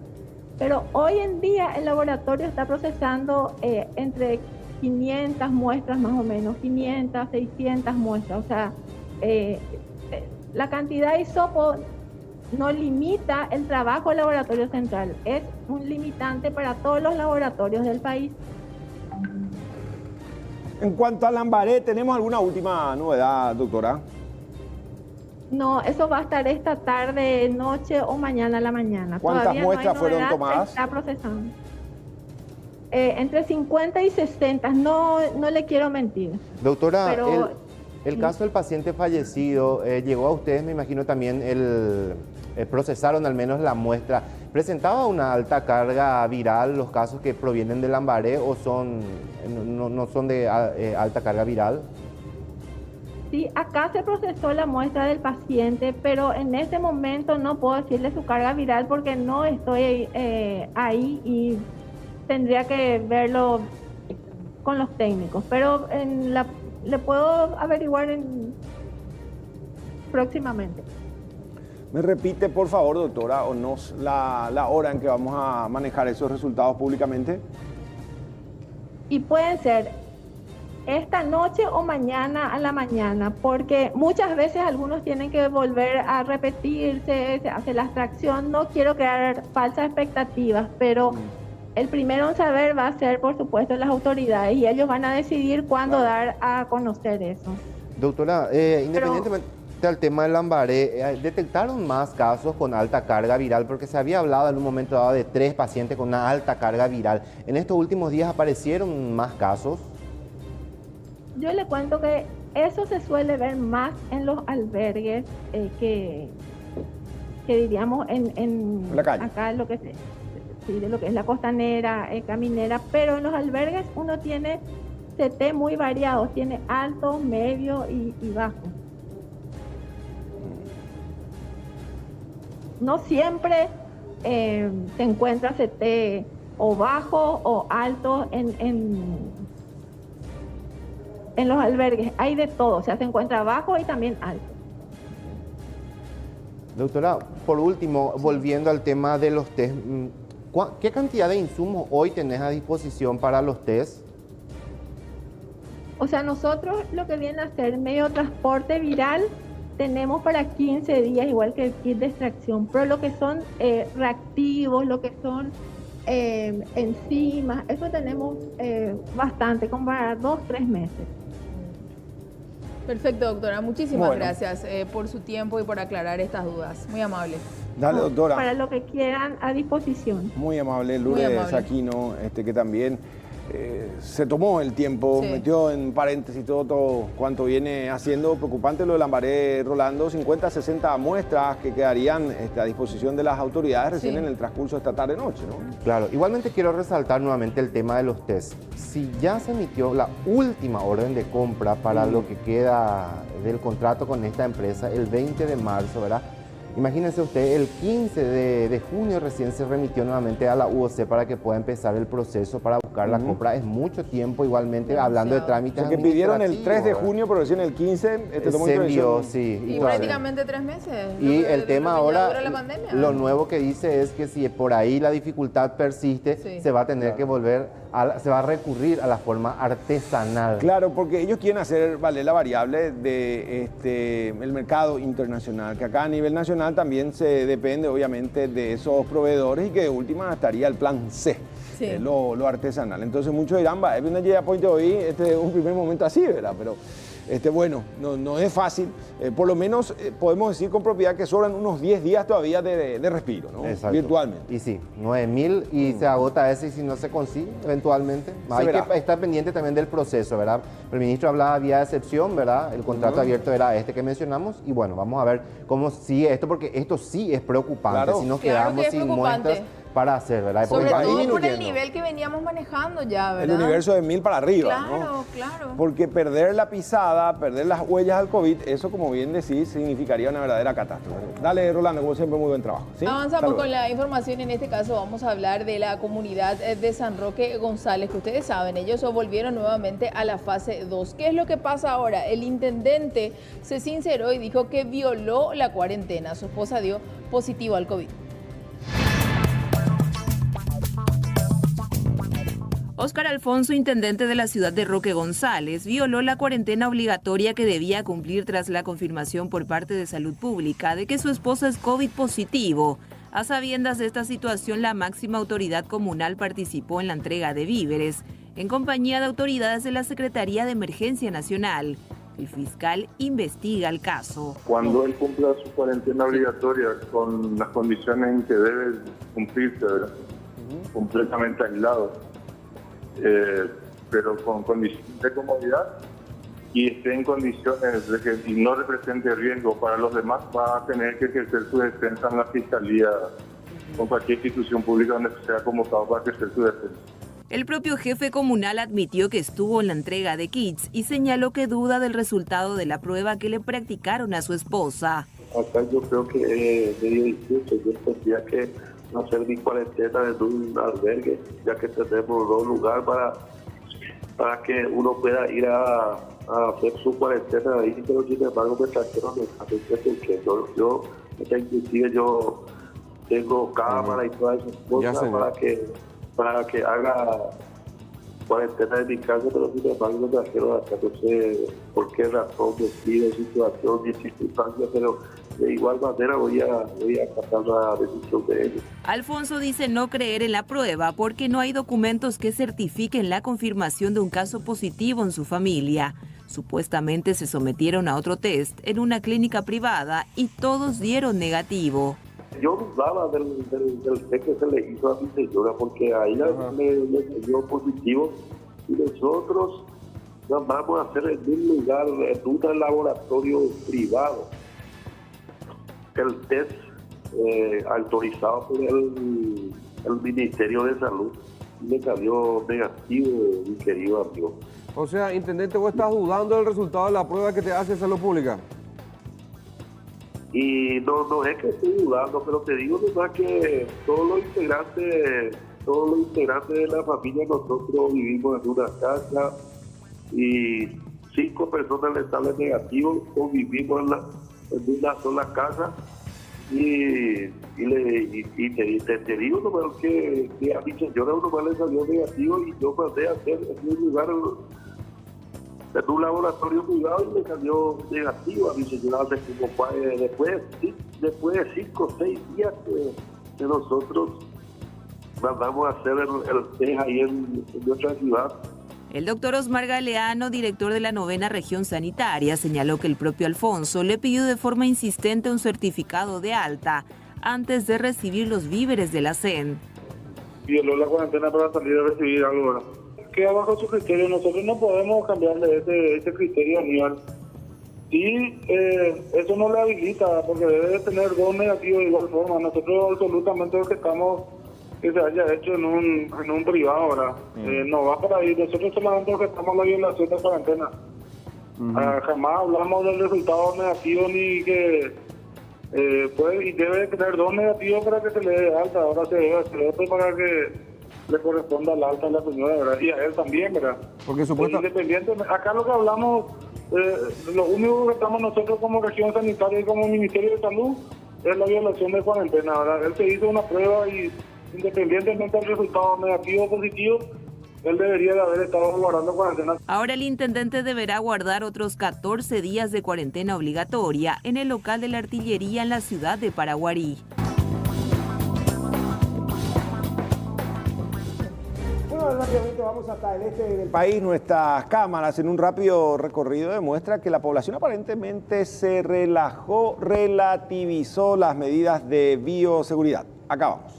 Pero hoy en día el laboratorio está procesando entre 500 muestras más o menos, 500, 600 muestras. O sea, la cantidad de hisopo no limita el trabajo del laboratorio central, es un limitante para todos los laboratorios del país. En cuanto a Lambaré, ¿tenemos alguna última novedad, doctora? No, eso va a estar esta tarde, noche o mañana a la mañana. ¿Cuántas muestras fueron tomadas? Está procesando. Entre 50 y 60, no le quiero mentir. Doctora, pero, el caso del paciente fallecido, llegó a ustedes, me imagino también, procesaron al menos la muestra. ¿Presentaba una alta carga viral los casos que provienen de Lambaré o no son de alta carga viral? Sí, acá se procesó la muestra del paciente, pero en este momento no puedo decirle su carga viral porque no estoy ahí y tendría que verlo con los técnicos. Pero le puedo averiguar próximamente. ¿Me repite, por favor, doctora, la hora en que vamos a manejar esos resultados públicamente? Y pueden ser esta noche o mañana a la mañana, porque muchas veces algunos tienen que volver a repetirse, se hace la extracción. No quiero crear falsas expectativas, pero el primero en saber va a ser, por supuesto, las autoridades y ellos van a decidir cuándo dar a conocer eso. Doctora, independientemente nuevamente al tema del Lambaré, ¿detectaron más casos con alta carga viral? Porque se había hablado en un momento dado de 3 pacientes con una alta carga viral. ¿En estos últimos días aparecieron más casos? Yo le cuento que eso se suele ver más en los albergues que diríamos en la calle. Acá lo que de lo que es la costanera, caminera, pero en los albergues uno tiene CT muy variados, tiene alto, medio y bajo. No siempre se encuentra CT o bajo o alto en los albergues. Hay de todo, o sea, se encuentra bajo y también alto. Doctora, por último, volviendo al tema de los test, ¿qué cantidad de insumos hoy tenés a disposición para los test? O sea, nosotros lo que viene a ser medio transporte viral tenemos para 15 días, igual que el kit de extracción, pero lo que son reactivos, lo que son enzimas, eso tenemos bastante, como para 2-3 meses. Perfecto, doctora. Muchísimas gracias por su tiempo y por aclarar estas dudas. Muy amable. Dale, doctora. Para lo que quieran, a disposición. Muy amable, Lourdes Aquino, que también se tomó el tiempo, metió en paréntesis todo cuanto viene haciendo. Preocupante lo de Lambaré, Rolando, 50, 60 muestras que quedarían a disposición de las autoridades recién en el transcurso de esta tarde-noche, ¿no? Claro, igualmente quiero resaltar nuevamente el tema de los test. Si ya se emitió la última orden de compra para lo que queda del contrato con esta empresa, el 20 de marzo, ¿verdad? Imagínense usted, el 15 de junio recién se remitió nuevamente a la UOC para que pueda empezar el proceso para buscar la compra. Es mucho tiempo, igualmente, hablando de trámites. O sea, que pidieron el 3 de junio, pero recién el 15 tomó se envió, sí. Y prácticamente 3 meses. Y el tema ahora, pandemia, lo nuevo que dice es que si por ahí la dificultad persiste, se va a tener que volver, se va a recurrir a la forma artesanal. Claro, porque ellos quieren hacer valer la variable de el mercado internacional, que acá a nivel nacional también se depende obviamente de esos proveedores y que de última estaría el plan C, lo artesanal. Entonces muchos dirán, va, es una idea point hoy, un primer momento así, ¿verdad? Pero bueno, no es fácil, por lo menos podemos decir con propiedad que sobran unos 10 días todavía de respiro, ¿no? Exacto. Virtualmente. Y sí, 9.000 y se agota ese y si no se consigue eventualmente. Hay que estar pendiente también del proceso, ¿verdad? El ministro hablaba vía excepción, ¿verdad? El contrato abierto era que mencionamos y bueno, vamos a ver cómo sigue esto porque esto sí es preocupante si nos quedamos sin muestras para hacer, ¿verdad? Sobre todo por el nivel que veníamos manejando ya, ¿verdad? El universo de 1000 para arriba, claro, claro. Porque perder la pisada, perder las huellas al COVID, eso como bien decís, significaría una verdadera catástrofe. Dale, Rolando, como siempre, muy buen trabajo. ¿Sí? Avanzamos con la información, en este caso vamos a hablar de la comunidad de San Roque González, que ustedes saben, ellos volvieron nuevamente a la fase 2. ¿Qué es lo que pasa ahora? El intendente se sinceró y dijo que violó la cuarentena. Su esposa dio positivo al COVID. Óscar Alfonso, intendente de la ciudad de Roque González, violó la cuarentena obligatoria que debía cumplir tras la confirmación por parte de Salud Pública de que su esposa es COVID positivo. A sabiendas de esta situación, la máxima autoridad comunal participó en la entrega de víveres, en compañía de autoridades de la Secretaría de Emergencia Nacional. El fiscal investiga el caso. Cuando él cumpla su cuarentena obligatoria con las condiciones en que debe cumplirse, ¿verdad? Completamente aislado. Pero con condiciones de comodidad y esté en condiciones de que y no represente riesgo para los demás, va a tener que ejercer su defensa en la fiscalía o cualquier institución pública donde sea convocado para ejercer su defensa. El propio jefe comunal admitió que estuvo en la entrega de kits y señaló que duda del resultado de la prueba que le practicaron a su esposa. Acá yo creo que de 18 yo tendría que hacer mi cuarentena en un albergue, ya que tenemos dos lugares para que uno pueda ir a hacer su cuarentena ahí, pero sin embargo me trajeron que yo inclusive yo tengo cámara y todas esas cosas para que haga cuarentena en mi casa, pero sin embargo me trajeron acá, no sé por qué razón, motivo, situación y circunstancias, pero de igual manera voy a acatar la decisión de ellos. Alfonso dice no creer en la prueba porque no hay documentos que certifiquen la confirmación de un caso positivo en su familia. Supuestamente se sometieron a otro test en una clínica privada y todos dieron negativo. Yo dudaba del test que se le hizo a mi señora porque a ella le dio positivo y nosotros nos vamos a hacer en un lugar, en un laboratorio privado, el test autorizado por el Ministerio de Salud. Me salió negativo, mi querido amigo. O sea, intendente, ¿vos estás dudando del resultado de la prueba que te hace Salud Pública? Y no es que estoy dudando, pero te digo nomás que todos los integrantes de la familia, nosotros vivimos en una casa y 5 personas le salen negativos, convivimos en una sola casa y te digo nomás que a mi señora nomás le salió negativo y yo mandé a hacer en un lugar, en un laboratorio privado y le salió negativo a mi señora después de 5 o 6 días que nosotros mandamos a hacer el test ahí en nuestra ciudad. El doctor Osmar Galeano, director de la 9ª Región Sanitaria, señaló que el propio Alfonso le pidió de forma insistente un certificado de alta antes de recibir los víveres de la CEN. Violó la cuarentena para salir a recibir algo, ¿verdad? Queda bajo su criterio, nosotros no podemos cambiarle ese criterio anual. Y eso no le habilita, porque debe de tener 2 negativos de igual forma. Nosotros absolutamente respetamos que se haya hecho en un privado, ¿verdad? No va por ahí, nosotros solamente respetamos la violación de cuarentena. Jamás hablamos del resultado negativo ni que puede y debe tener 2 negativos para que se le dé alta. Ahora se debe hacer otro para que le corresponda al alta a la señora, ¿verdad? Y a él también, ¿verdad? Porque supuestamente... Independiente, acá lo que hablamos, lo único que estamos nosotros como región sanitaria y como Ministerio de Salud es la violación de cuarentena, ¿verdad? Él se hizo una prueba y independientemente del resultado negativo o positivo, él debería de haber estado guardando cuarentena. Ahora el intendente deberá guardar otros 14 días de cuarentena obligatoria en el local de la artillería en la ciudad de Paraguarí. Bueno, rápidamente vamos hasta el este del país. Nuestras cámaras en un rápido recorrido demuestra que la población aparentemente se relajó, relativizó las medidas de bioseguridad. Acá vamos.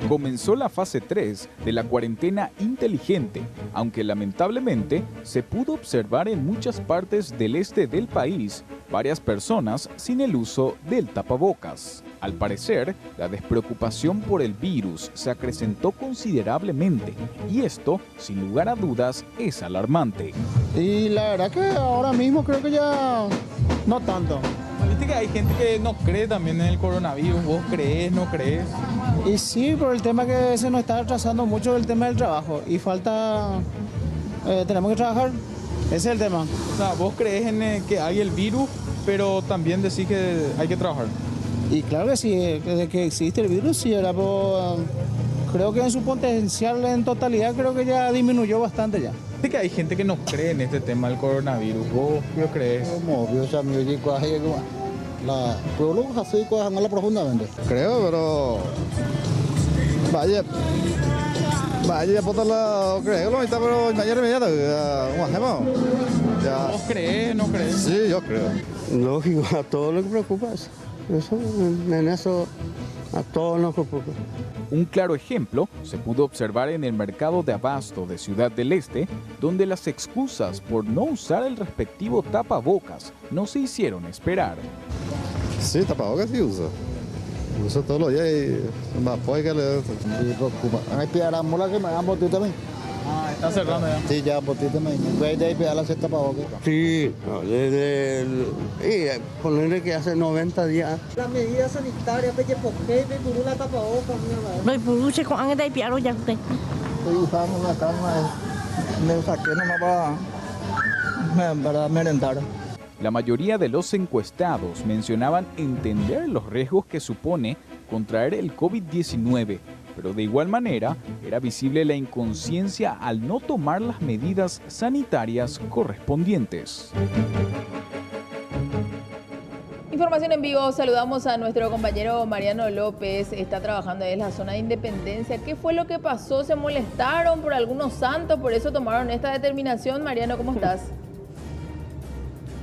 Comenzó la fase 3 de la cuarentena inteligente, aunque lamentablemente se pudo observar en muchas partes del este del país varias personas sin el uso del tapabocas. Al parecer, la despreocupación por el virus se acrecentó considerablemente y esto, sin lugar a dudas, es alarmante. Y la verdad que ahora mismo creo que ya no tanto. Viste que hay gente que no cree también en el coronavirus. ¿Vos crees, no crees? Y sí, por el tema que se nos está atrasando mucho el tema del trabajo y falta, tenemos que trabajar, ese es el tema. O sea, vos crees en que hay el virus, pero también decís que hay que trabajar. Y claro que sí, desde que existe el virus, sí, creo que en su potencial en totalidad creo que ya disminuyó bastante ya. Viste que hay gente que no cree en este tema del coronavirus. ¿Vos qué crees? Creo, pero vaya, por todo creo, pero ¿Vos crees, no crees? Sí, yo creo. Lógico, a todos nos preocupa eso, en eso a todos nos preocupa. Un claro ejemplo se pudo observar en el mercado de abasto de Ciudad del Este, donde las excusas por no usar el respectivo tapabocas no se hicieron esperar. Sí, tapabocas sí uso. Uso todos los días y me apoya que le preocupa. Hay piedras molas que me dan botita también. Ah, está cerrando ya. Sí, ya botita también. Puede de ahí pegar la tapabocas. Sí, ponerle que hace 90 días. Las medidas sanitarias, porque por qué me curó la tapabocas, mi hermano. No, por con de piaro ya usted. Estoy usando la cama, me saqué nomás para merendar. La mayoría de los encuestados mencionaban entender los riesgos que supone contraer el COVID-19, pero de igual manera era visible la inconsciencia al no tomar las medidas sanitarias correspondientes. Información en vivo, saludamos a nuestro compañero Mariano López, está trabajando en la zona de Independencia. ¿Qué fue lo que pasó? ¿Se molestaron por algunos santos? ¿Por eso tomaron esta determinación? Mariano, ¿cómo estás?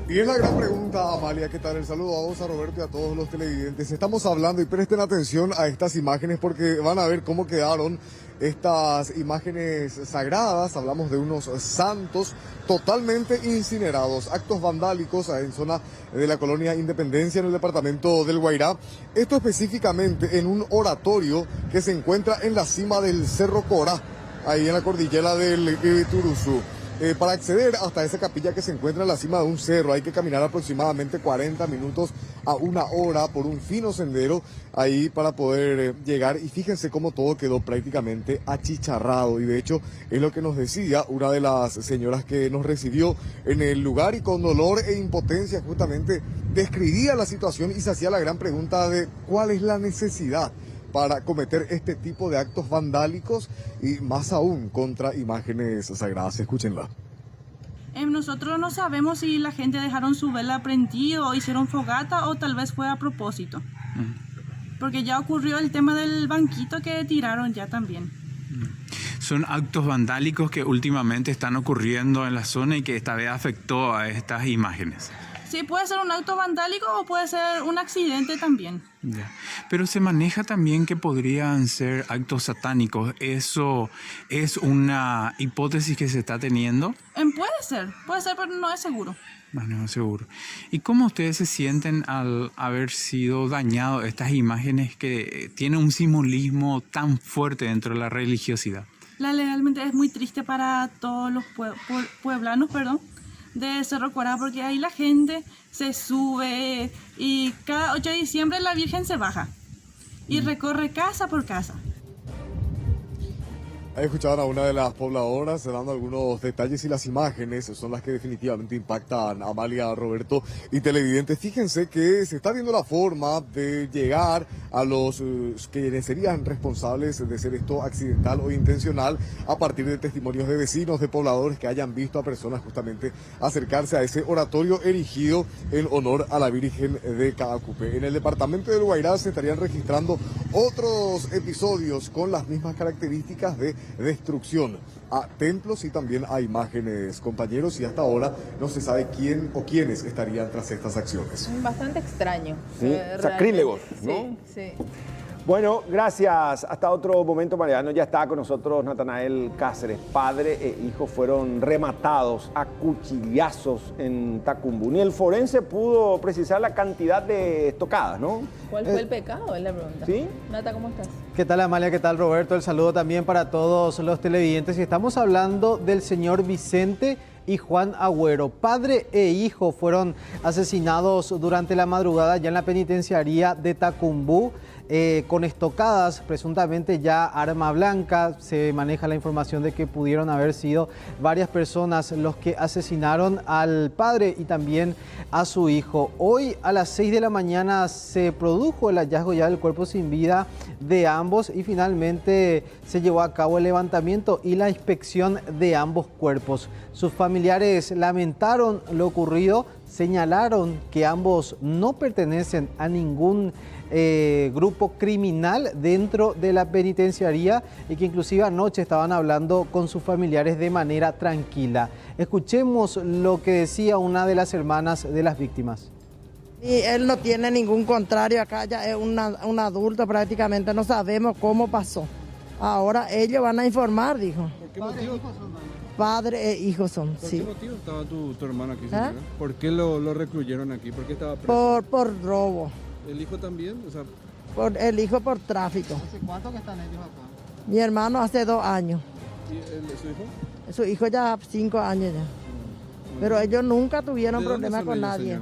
Y es la gran pregunta, Amalia, ¿qué tal? El saludo a vos, a Roberto y a todos los televidentes. Estamos hablando, y presten atención a estas imágenes porque van a ver cómo quedaron estas imágenes sagradas. Hablamos de unos santos totalmente incinerados, actos vandálicos en zona de la colonia Independencia en el departamento del Guairá. Esto específicamente en un oratorio que se encuentra en la cima del Cerro Corá, ahí en la cordillera del Turuzú. Para acceder hasta esa capilla que se encuentra en la cima de un cerro hay que caminar aproximadamente 40 minutos a 1 hora por un fino sendero ahí para poder llegar, y fíjense cómo todo quedó prácticamente achicharrado, y de hecho es lo que nos decía una de las señoras que nos recibió en el lugar, y con dolor e impotencia justamente describía la situación y se hacía la gran pregunta de cuál es la necesidad para cometer este tipo de actos vandálicos y más aún contra imágenes sagradas. Escúchenla. Nosotros no sabemos si la gente dejaron su vela prendida o hicieron fogata o tal vez fue a propósito. Porque ya ocurrió el tema del banquito que tiraron ya también. Son actos vandálicos que últimamente están ocurriendo en la zona y que esta vez afectó a estas imágenes. Sí, puede ser un acto vandálico o puede ser un accidente también. Ya. Pero se maneja también que podrían ser actos satánicos. ¿Eso es una hipótesis que se está teniendo? Puede ser, pero no es seguro. No es seguro. ¿Y cómo ustedes se sienten al haber sido dañados estas imágenes que tienen un simbolismo tan fuerte dentro de la religiosidad? Legalmente es muy triste para todos los pueblanos, de Cerro Corá, porque ahí la gente se sube y cada 8 de diciembre la Virgen se baja y recorre casa por casa. Ahí escuchaban a una de las pobladoras dando algunos detalles, y las imágenes son las que definitivamente impactan a Amalia, Roberto y televidentes. Fíjense que se está viendo la forma de llegar a los que serían responsables de ser esto accidental o intencional a partir de testimonios de vecinos, de pobladores que hayan visto a personas justamente acercarse a ese oratorio erigido en honor a la Virgen de Caacupé. En el departamento del Guairá se estarían registrando otros episodios con las mismas características de destrucción a templos y también a imágenes, compañeros, y hasta ahora no se sabe quién o quiénes estarían tras estas acciones. Bastante extraño. Sí, sacrílegos, ¿no? Sí, sí. Bueno, gracias. Hasta otro momento, Mariano. Ya está con nosotros Natanael Cáceres. Padre e hijo fueron rematados a cuchillazos en Tacumbú. Ni el forense pudo precisar la cantidad de estocadas, ¿no? ¿Cuál fue el pecado? Es la pregunta. ¿Sí? Nata, ¿cómo estás? ¿Qué tal, Amalia? ¿Qué tal, Roberto? El saludo también para todos los televidentes. Y estamos hablando del señor Vicente y Juan Agüero. Padre e hijo fueron asesinados durante la madrugada ya en la penitenciaría de Tacumbú. Con estocadas, presuntamente ya arma blanca. Se maneja la información de que pudieron haber sido varias personas los que asesinaron al padre y también a su hijo. Hoy a las 6 de la mañana se produjo el hallazgo ya del cuerpo sin vida de ambos y finalmente se llevó a cabo el levantamiento y la inspección de ambos cuerpos. Sus familiares lamentaron lo ocurrido, señalaron que ambos no pertenecen a ningún grupo criminal dentro de la penitenciaría y que inclusive anoche estaban hablando con sus familiares de manera tranquila. Escuchemos lo que decía una de las hermanas de las víctimas. Y él no tiene ningún contrario acá, ya es un adulto prácticamente, no sabemos cómo pasó. Ahora ellos van a informar, dijo. ¿Por qué motivo? Padre e hijo son, sí. ¿Por qué motivo estaba tu hermano aquí, señora? ¿Por qué lo recluyeron aquí? ¿Por qué estaba preso? Por robo. ¿El hijo también? O sea, el hijo por tráfico. ¿Hace cuánto que están ellos acá? Mi hermano hace 2 años. ¿Y su hijo? Su hijo ya 5 años ya. Pero ellos nunca tuvieron problemas con nadie.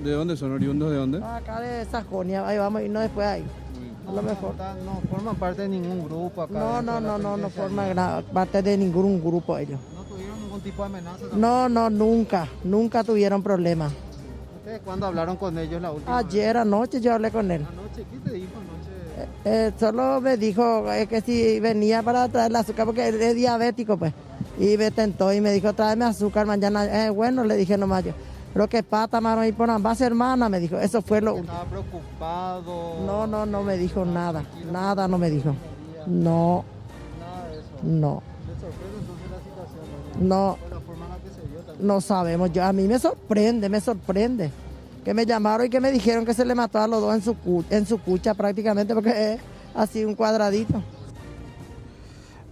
¿De dónde son? ¿Oriundos de dónde? Acá de Sajonia, ahí vamos a irnos después ahí. A lo mejor. No forman parte de ningún grupo acá. No forman parte de ningún grupo ellos. ¿No tuvieron ningún tipo de amenaza? No, nunca tuvieron problemas. ¿Ustedes cuándo hablaron con ellos la última vez? Ayer anoche yo hablé con él. ¿Anoche? ¿Qué te dijo anoche? Solo me dijo que si venía para traer el azúcar, porque él es diabético, pues. Y me tentó y me dijo, tráeme azúcar mañana. Bueno, le dije nomás yo. Creo que pata, mano, y por ambas hermanas, me dijo. Eso fue lo único. ¿Estaba preocupado? No me dijo nada. Nada no me dijo. No. Nada de eso. No. ¿Le sorprende entonces la situación? No. ¿De la forma en la que se dio también? No sabemos. A mí me sorprende. Que me llamaron y que me dijeron que se le mató a los dos en su cucha prácticamente, porque es así un cuadradito.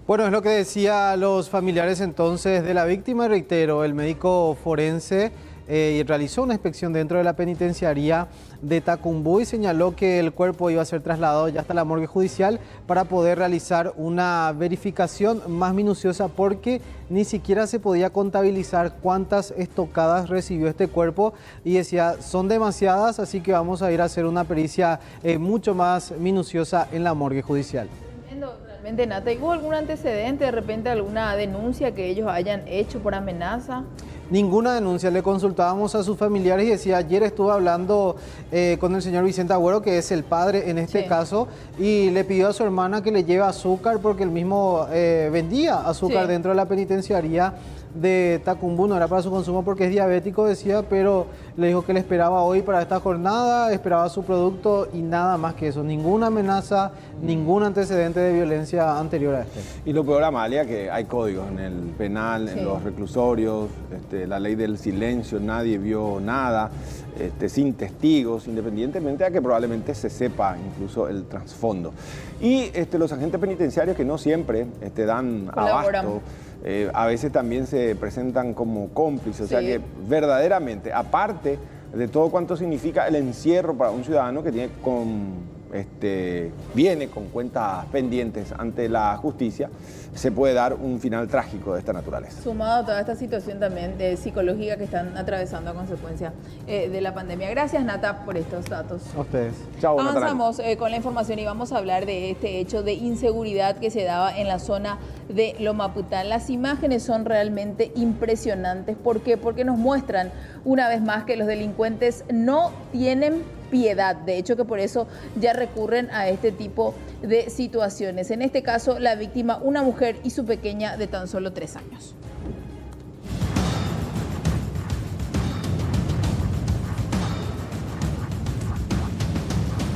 Bueno, es lo que decía los familiares entonces de la víctima. Reitero, el médico forense realizó una inspección dentro de la penitenciaría de Tacumbú y señaló que el cuerpo iba a ser trasladado ya hasta la morgue judicial para poder realizar una verificación más minuciosa, porque ni siquiera se podía contabilizar cuántas estocadas recibió este cuerpo y decía, son demasiadas, así que vamos a ir a hacer una pericia mucho más minuciosa en la morgue judicial. Realmente, Nata, ¿hubo algún antecedente, de repente alguna denuncia que ellos hayan hecho por amenaza? Ninguna denuncia. Le consultábamos a sus familiares y decía, ayer estuve hablando con el señor Vicente Agüero, que es el padre en este caso, y le pidió a su hermana que le lleve azúcar porque él mismo vendía azúcar dentro de la penitenciaría de Tacumbú. No era para su consumo porque es diabético, decía, pero le dijo que le esperaba hoy para esta jornada, esperaba su producto y nada más que eso. Ninguna amenaza, ningún antecedente de violencia anterior a este. Y lo peor, Amalia, que hay códigos en el penal, en los reclusorios, la ley del silencio, nadie vio nada, sin testigos, independientemente de que probablemente se sepa incluso el trasfondo. Y los agentes penitenciarios, que no siempre dan abasto, a veces también se presentan como cómplices, o sea que verdaderamente, aparte de todo cuanto significa el encierro para un ciudadano que tiene viene con cuentas pendientes ante la justicia, se puede dar un final trágico de esta naturaleza. Sumado a toda esta situación también psicológica que están atravesando a consecuencia de la pandemia. Gracias, Nata, por estos datos. A ustedes. Chao, avanzamos con la información y vamos a hablar de este hecho de inseguridad que se daba en la zona de Lomapután. Las imágenes son realmente impresionantes. ¿Por qué? Porque nos muestran una vez más que los delincuentes no tienen piedad. De hecho, que por eso ya recurren a este tipo de situaciones. En este caso, la víctima, una mujer y su pequeña de tan solo 3 años.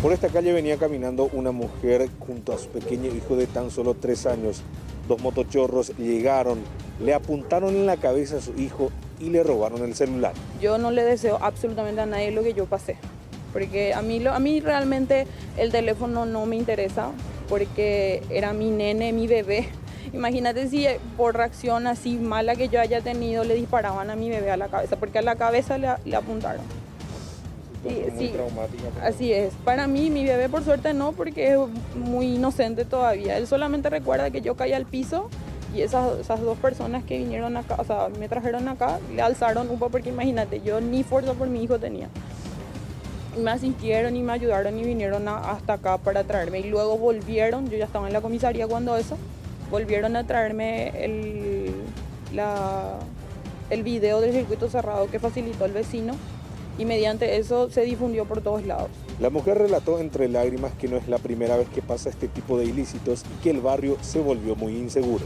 Por esta calle venía caminando una mujer junto a su pequeño hijo de tan solo 3 años. 2 motochorros llegaron, le apuntaron en la cabeza a su hijo y le robaron el celular. Yo no le deseo absolutamente a nadie lo que yo pasé, porque a mí realmente el teléfono no me interesa, porque era mi nene, mi bebé. Imagínate si por reacción así mala que yo haya tenido le disparaban a mi bebé a la cabeza, porque a la cabeza le apuntaron. Sí, así es. Para mí, mi bebé por suerte no, porque es muy inocente todavía. Él solamente recuerda que yo caí al piso y esas 2 personas que vinieron acá, o sea, me trajeron acá, le alzaron un poco, porque imagínate, yo ni fuerza por mi hijo tenía. Me asistieron y me ayudaron y vinieron hasta acá para traerme. Y luego volvieron, yo ya estaba en la comisaría cuando eso, volvieron a traerme el video del circuito cerrado que facilitó el vecino. Y mediante eso se difundió por todos lados. La mujer relató entre lágrimas que no es la primera vez que pasa este tipo de ilícitos y que el barrio se volvió muy inseguro.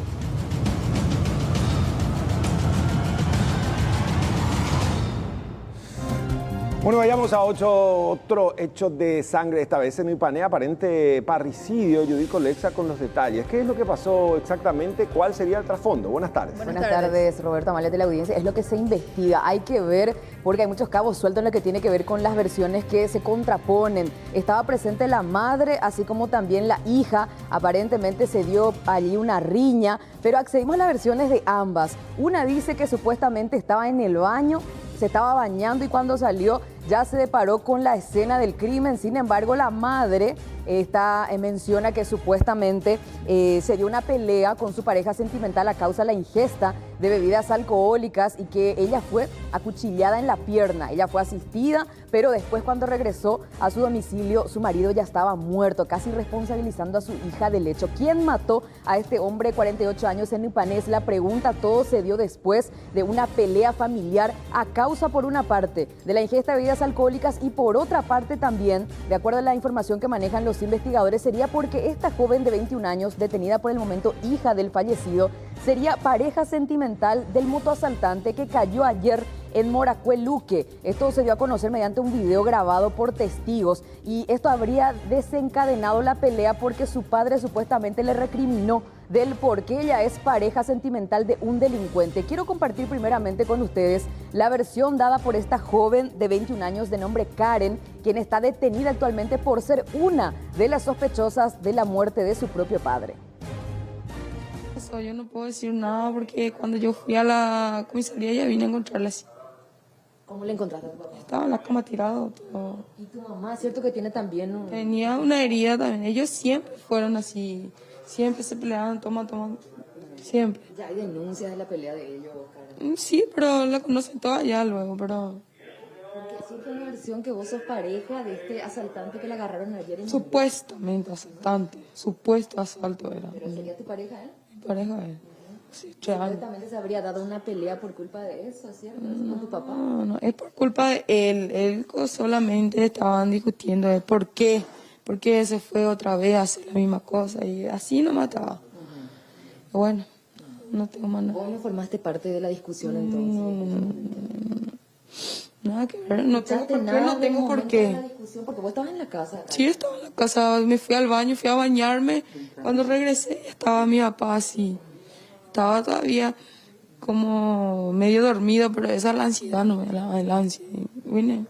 Bueno, vayamos a otro hecho de sangre, esta vez en Ipané, aparente parricidio. Yudico Lexa con los detalles. ¿Qué es lo que pasó exactamente? ¿Cuál sería el trasfondo? Buenas tardes. Buenas tardes, Roberto, Amalia de la audiencia. Es lo que se investiga. Hay que ver, porque hay muchos cabos sueltos en lo que tiene que ver con las versiones que se contraponen. Estaba presente la madre, así como también la hija. Aparentemente se dio allí una riña, pero accedimos a las versiones de ambas. Una dice que supuestamente estaba en el baño, se estaba bañando y cuando salió ya se deparó con la escena del crimen. Sin embargo, la madre menciona que supuestamente se dio una pelea con su pareja sentimental a causa de la ingesta de bebidas alcohólicas y que ella fue acuchillada en la pierna. Ella fue asistida, pero después cuando regresó a su domicilio, su marido ya estaba muerto, casi responsabilizando a su hija del hecho. ¿Quién mató a este hombre de 48 años en Ipané? La pregunta. Todo se dio después de una pelea familiar a causa, por una parte, de la ingesta de bebidas alcohólicas y por otra parte también, de acuerdo a la información que manejan los investigadores, sería porque esta joven de 21 años, detenida por el momento hija del fallecido, sería pareja sentimental del motoasaltante que cayó ayer en Moracueluque. Esto se dio a conocer mediante un video grabado por testigos y esto habría desencadenado la pelea porque su padre supuestamente le recriminó del por qué ella es pareja sentimental de un delincuente. Quiero compartir primeramente con ustedes la versión dada por esta joven de 21 años de nombre Karen, quien está detenida actualmente por ser una de las sospechosas de la muerte de su propio padre. Yo no puedo decir nada porque cuando yo fui a la comisaría ya vine a encontrarla así. ¿Cómo le encontraste? Estaba en la cama tirado. Todo. ¿Y tu mamá, cierto que tiene también un... Tenía una herida también. Ellos siempre fueron así. Siempre se peleaban, toma. Siempre. ¿Ya hay denuncias de la pelea de ellos, Karen? Sí, pero la conocen todas ya luego, pero... Porque así fue la versión que vos sos pareja de este asaltante que la agarraron ayer en... Supuestamente asaltante. Supuesto asalto era. ¿Pero sería tu pareja él? Mi pareja él. Sí, supuestamente se habría dado una pelea por culpa de eso, ¿cierto? ¿Con tu papá? No, es por culpa de él. Él solamente estaban discutiendo de por qué se fue otra vez a hacer la misma cosa y así no mataba. Bueno, no tengo más nada. ¿Vos no formaste parte de la discusión entonces? Nada que ver, no tengo por qué. Porque vos estabas en la casa. Sí, estaba en la casa, me fui al baño, fui a bañarme. Cuando regresé ya estaba mi papá así. Estaba todavía como medio dormido, pero esa es la ansiedad, no me la ansiedad. Vine.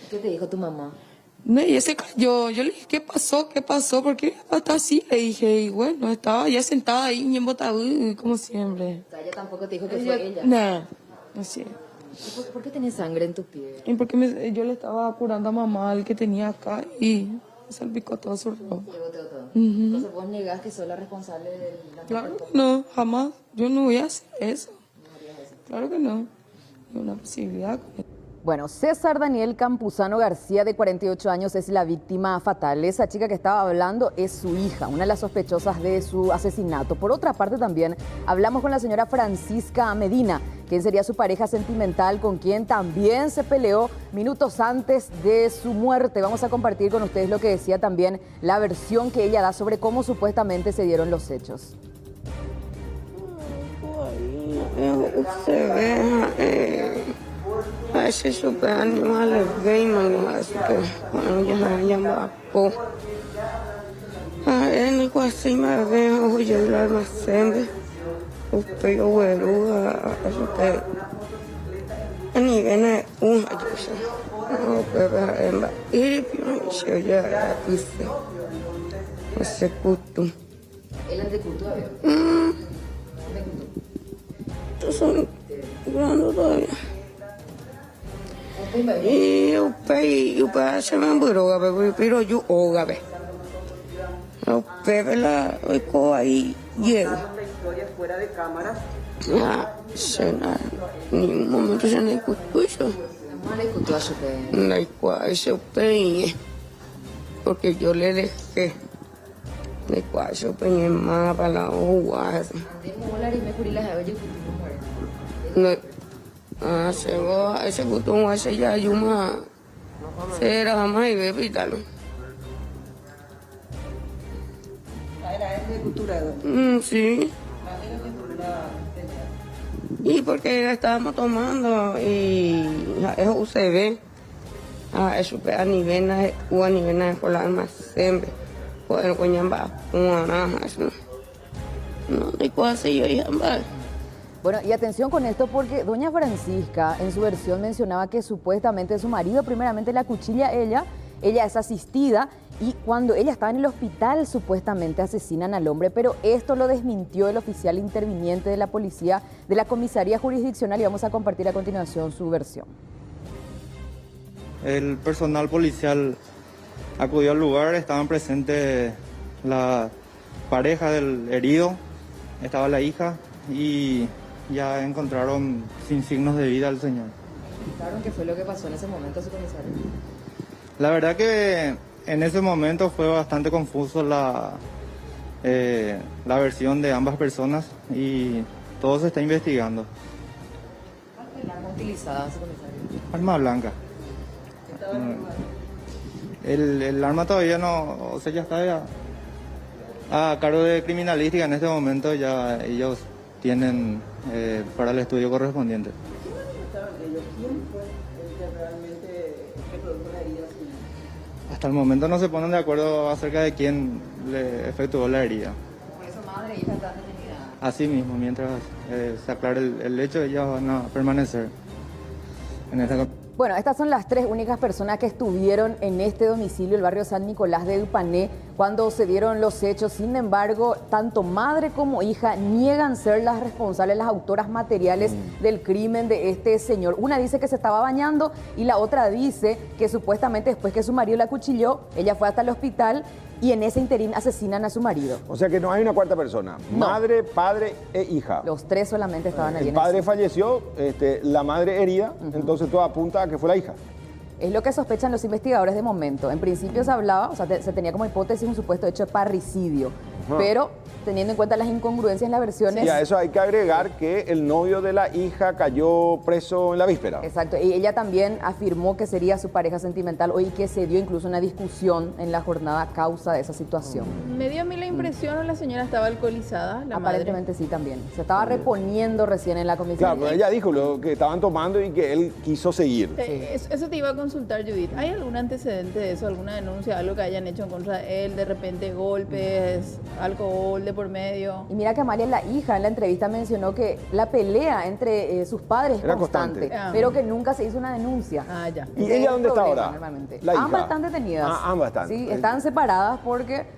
¿Qué te dijo tu mamá? No, y se cayó. Yo le dije, ¿qué pasó? ¿Por qué está así? Le dije, y bueno, estaba ya sentada ahí en Botabú, como siempre. O sea, ella tampoco te dijo que fue ella. No sé. ¿Por qué tenés sangre en tus pies? Y porque yo le estaba curando a mamá el que tenía acá y me salpicó todo su ropa. Entonces vos negás que sos la responsable del... Claro que no, jamás. Yo no voy a hacer eso. Claro que no. Hay una posibilidad. Bueno, César Daniel Campuzano García, de 48 años, es la víctima fatal. Esa chica que estaba hablando es su hija, una de las sospechosas de su asesinato. Por otra parte, también hablamos con la señora Francisca Medina, quien sería su pareja sentimental, con quien también se peleó minutos antes de su muerte. Vamos a compartir con ustedes lo que decía también, la versión que ella da sobre cómo supuestamente se dieron los hechos. A ese super animal bem magoado, quando já llamaba po. Ele quase me vem hoje lá na sempre. O pego o eru a super. Ani vem coisa. O pego emba. Ele pior se já pisse. Esse culto. Ele é de culto, Eu sou grande todavía. Y yo se me emburó, pero yo ógame. Los bebés la oigo ahí llego. Fuera de cámara. Ni un momento se me escuchó eso. ¿Cómo le escuchó a su pe? No hay ese peñe. Porque yo le dejé. Le cuacho peñe más para la hoja. No. Ese botón hace ya yuma será más y bebítalo. ¿Era de cultura? Sí. Y porque estábamos tomando y eso se ve. Eso a nivel de por la alma siempre. Pues el coñamba, una naranja, eso. No, de cosas yo ya va. Bueno, y atención con esto porque doña Francisca en su versión mencionaba que supuestamente su marido primeramente la acuchilla a ella es asistida y cuando ella estaba en el hospital supuestamente asesinan al hombre, pero esto lo desmintió el oficial interviniente de la policía de la comisaría jurisdiccional y vamos a compartir a continuación su versión. El personal policial acudió al lugar, estaban presentes la pareja del herido, estaba la hija y ya encontraron sin signos de vida al señor. ¿Explicaron qué fue lo que pasó en ese momento, su comisario? La verdad que en ese momento fue bastante confuso la versión de ambas personas y todo se está investigando. ¿Cuál fue el arma utilizada, su comisario? Arma blanca. El arma todavía no, o sea, ya está a cargo de criminalística en este momento, ya ellos tienen para el estudio correspondiente. quién fue el que realmente le produjo la herida? Hasta el momento no se ponen de acuerdo acerca de quién le efectuó la herida. Por eso madre e hija están detenidas. Así mismo, mientras se aclare el hecho, ellas van a permanecer en esta. Bueno, estas son las 3 únicas personas que estuvieron en este domicilio, el barrio San Nicolás de Upané, cuando se dieron los hechos. Sin embargo, tanto madre como hija niegan ser las responsables, las autoras materiales del crimen de este señor. Una dice que se estaba bañando y la otra dice que supuestamente después que su marido la acuchilló, ella fue hasta el hospital y en ese interín asesinan a su marido. O sea que no hay una cuarta persona. No. Madre, padre e hija. Los 3 solamente estaban allí. El padre falleció, la madre herida, entonces todo apunta a que fue la hija. Es lo que sospechan los investigadores de momento. En principio se hablaba, o sea, se tenía como hipótesis un supuesto hecho de parricidio, pero teniendo en cuenta las incongruencias en las versiones... Y a eso hay que agregar que el novio de la hija cayó preso en la víspera. Exacto, y ella también afirmó que sería su pareja sentimental y que se dio incluso una discusión en la jornada a causa de esa situación. Me dio a mí la impresión, ¿o la señora estaba alcoholizada? La Aparentemente sí también. Se estaba reponiendo recién en la comisión. Claro, pero ella dijo lo que estaban tomando y que él quiso seguir. Eso te iba a consultar, Judith. ¿Hay algún antecedente de eso? ¿Alguna denuncia? ¿Algo que hayan hecho en contra de él? ¿De repente golpes, alcohol de por medio? Y mira que Amalia, la hija, en la entrevista mencionó que la pelea entre sus padres Era es constante, constante. pero que nunca se hizo una denuncia. Ah, ya. ¿Y ella dónde está ahora? La hija. Ambas están detenidas. Ambas están. Sí, están separadas porque...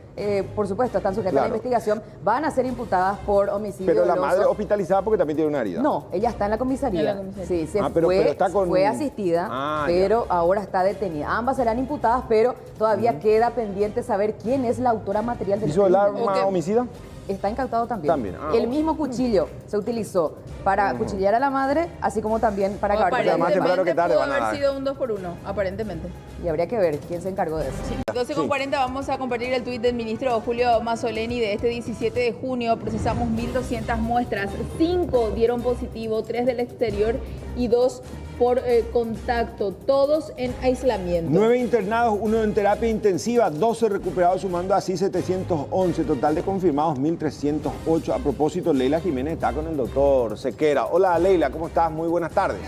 por supuesto, están sujetas a la investigación, van a ser imputadas por homicidio Pero la doloso. madre hospitalizada porque también tiene una herida. No, ella está en la comisaría. Sí, pero está con... fue asistida, pero ahora está detenida. Ambas serán imputadas, pero todavía queda pendiente saber quién es la autora material del ¿Hizo el crimen. arma homicida? Está incautado también. Ah, el mismo cuchillo se utilizó para cuchillar a la madre, así como también para acabar con la Aparentemente pudo haber sido un 2x1, aparentemente. Y habría que ver quién se encargó de eso. 12:40 vamos a compartir el tuit del ministro Julio Mazzoleni de este 17 de junio. Procesamos 1.200 muestras, 5 dieron positivo, 3 del exterior y 2 por contacto, todos en aislamiento. 9 internados, 1 en terapia intensiva, 12 recuperados, sumando así 711, total de confirmados 1.308. A propósito, Leila Jiménez está con el doctor Sequera. Hola Leila, ¿cómo estás? Muy buenas tardes.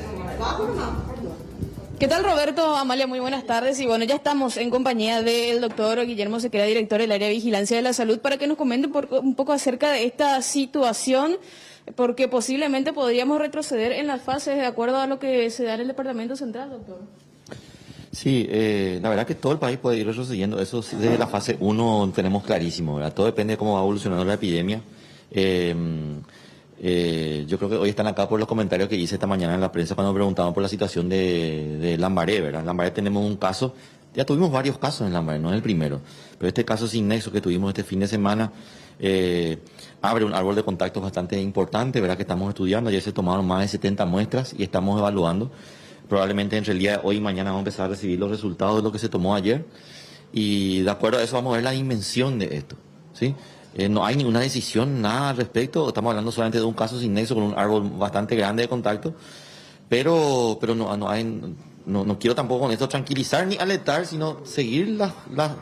¿Qué tal, Roberto? Amalia, muy buenas tardes. Y bueno, ya estamos en compañía del doctor Guillermo Sequera, director del área de vigilancia de la salud, para que nos comente un poco acerca de esta situación, porque posiblemente podríamos retroceder en las fases de acuerdo a lo que se da en el Departamento Central, doctor. Sí, la verdad que todo el país puede ir retrocediendo. Eso sí, desde la fase 1 tenemos clarísimo, ¿verdad? Todo depende de cómo va evolucionando la epidemia. Yo creo que hoy están acá por los comentarios que hice esta mañana en la prensa cuando me preguntaban por la situación de Lambaré, ¿verdad? En Lambaré tenemos un caso, ya tuvimos varios casos en Lambaré, no es el primero, pero este caso sin nexo que tuvimos este fin de semana abre un árbol de contactos bastante importante, ¿verdad? Que estamos estudiando, ayer se tomaron más de 70 muestras y estamos evaluando. Probablemente entre el día de hoy y mañana vamos a empezar a recibir los resultados de lo que se tomó ayer y de acuerdo a eso vamos a ver la dimensión de esto, ¿sí? No hay ninguna decisión, nada al respecto. Estamos hablando solamente de un caso sin nexo con un árbol bastante grande de contacto. Pero no quiero tampoco con esto tranquilizar ni alertar, sino seguir las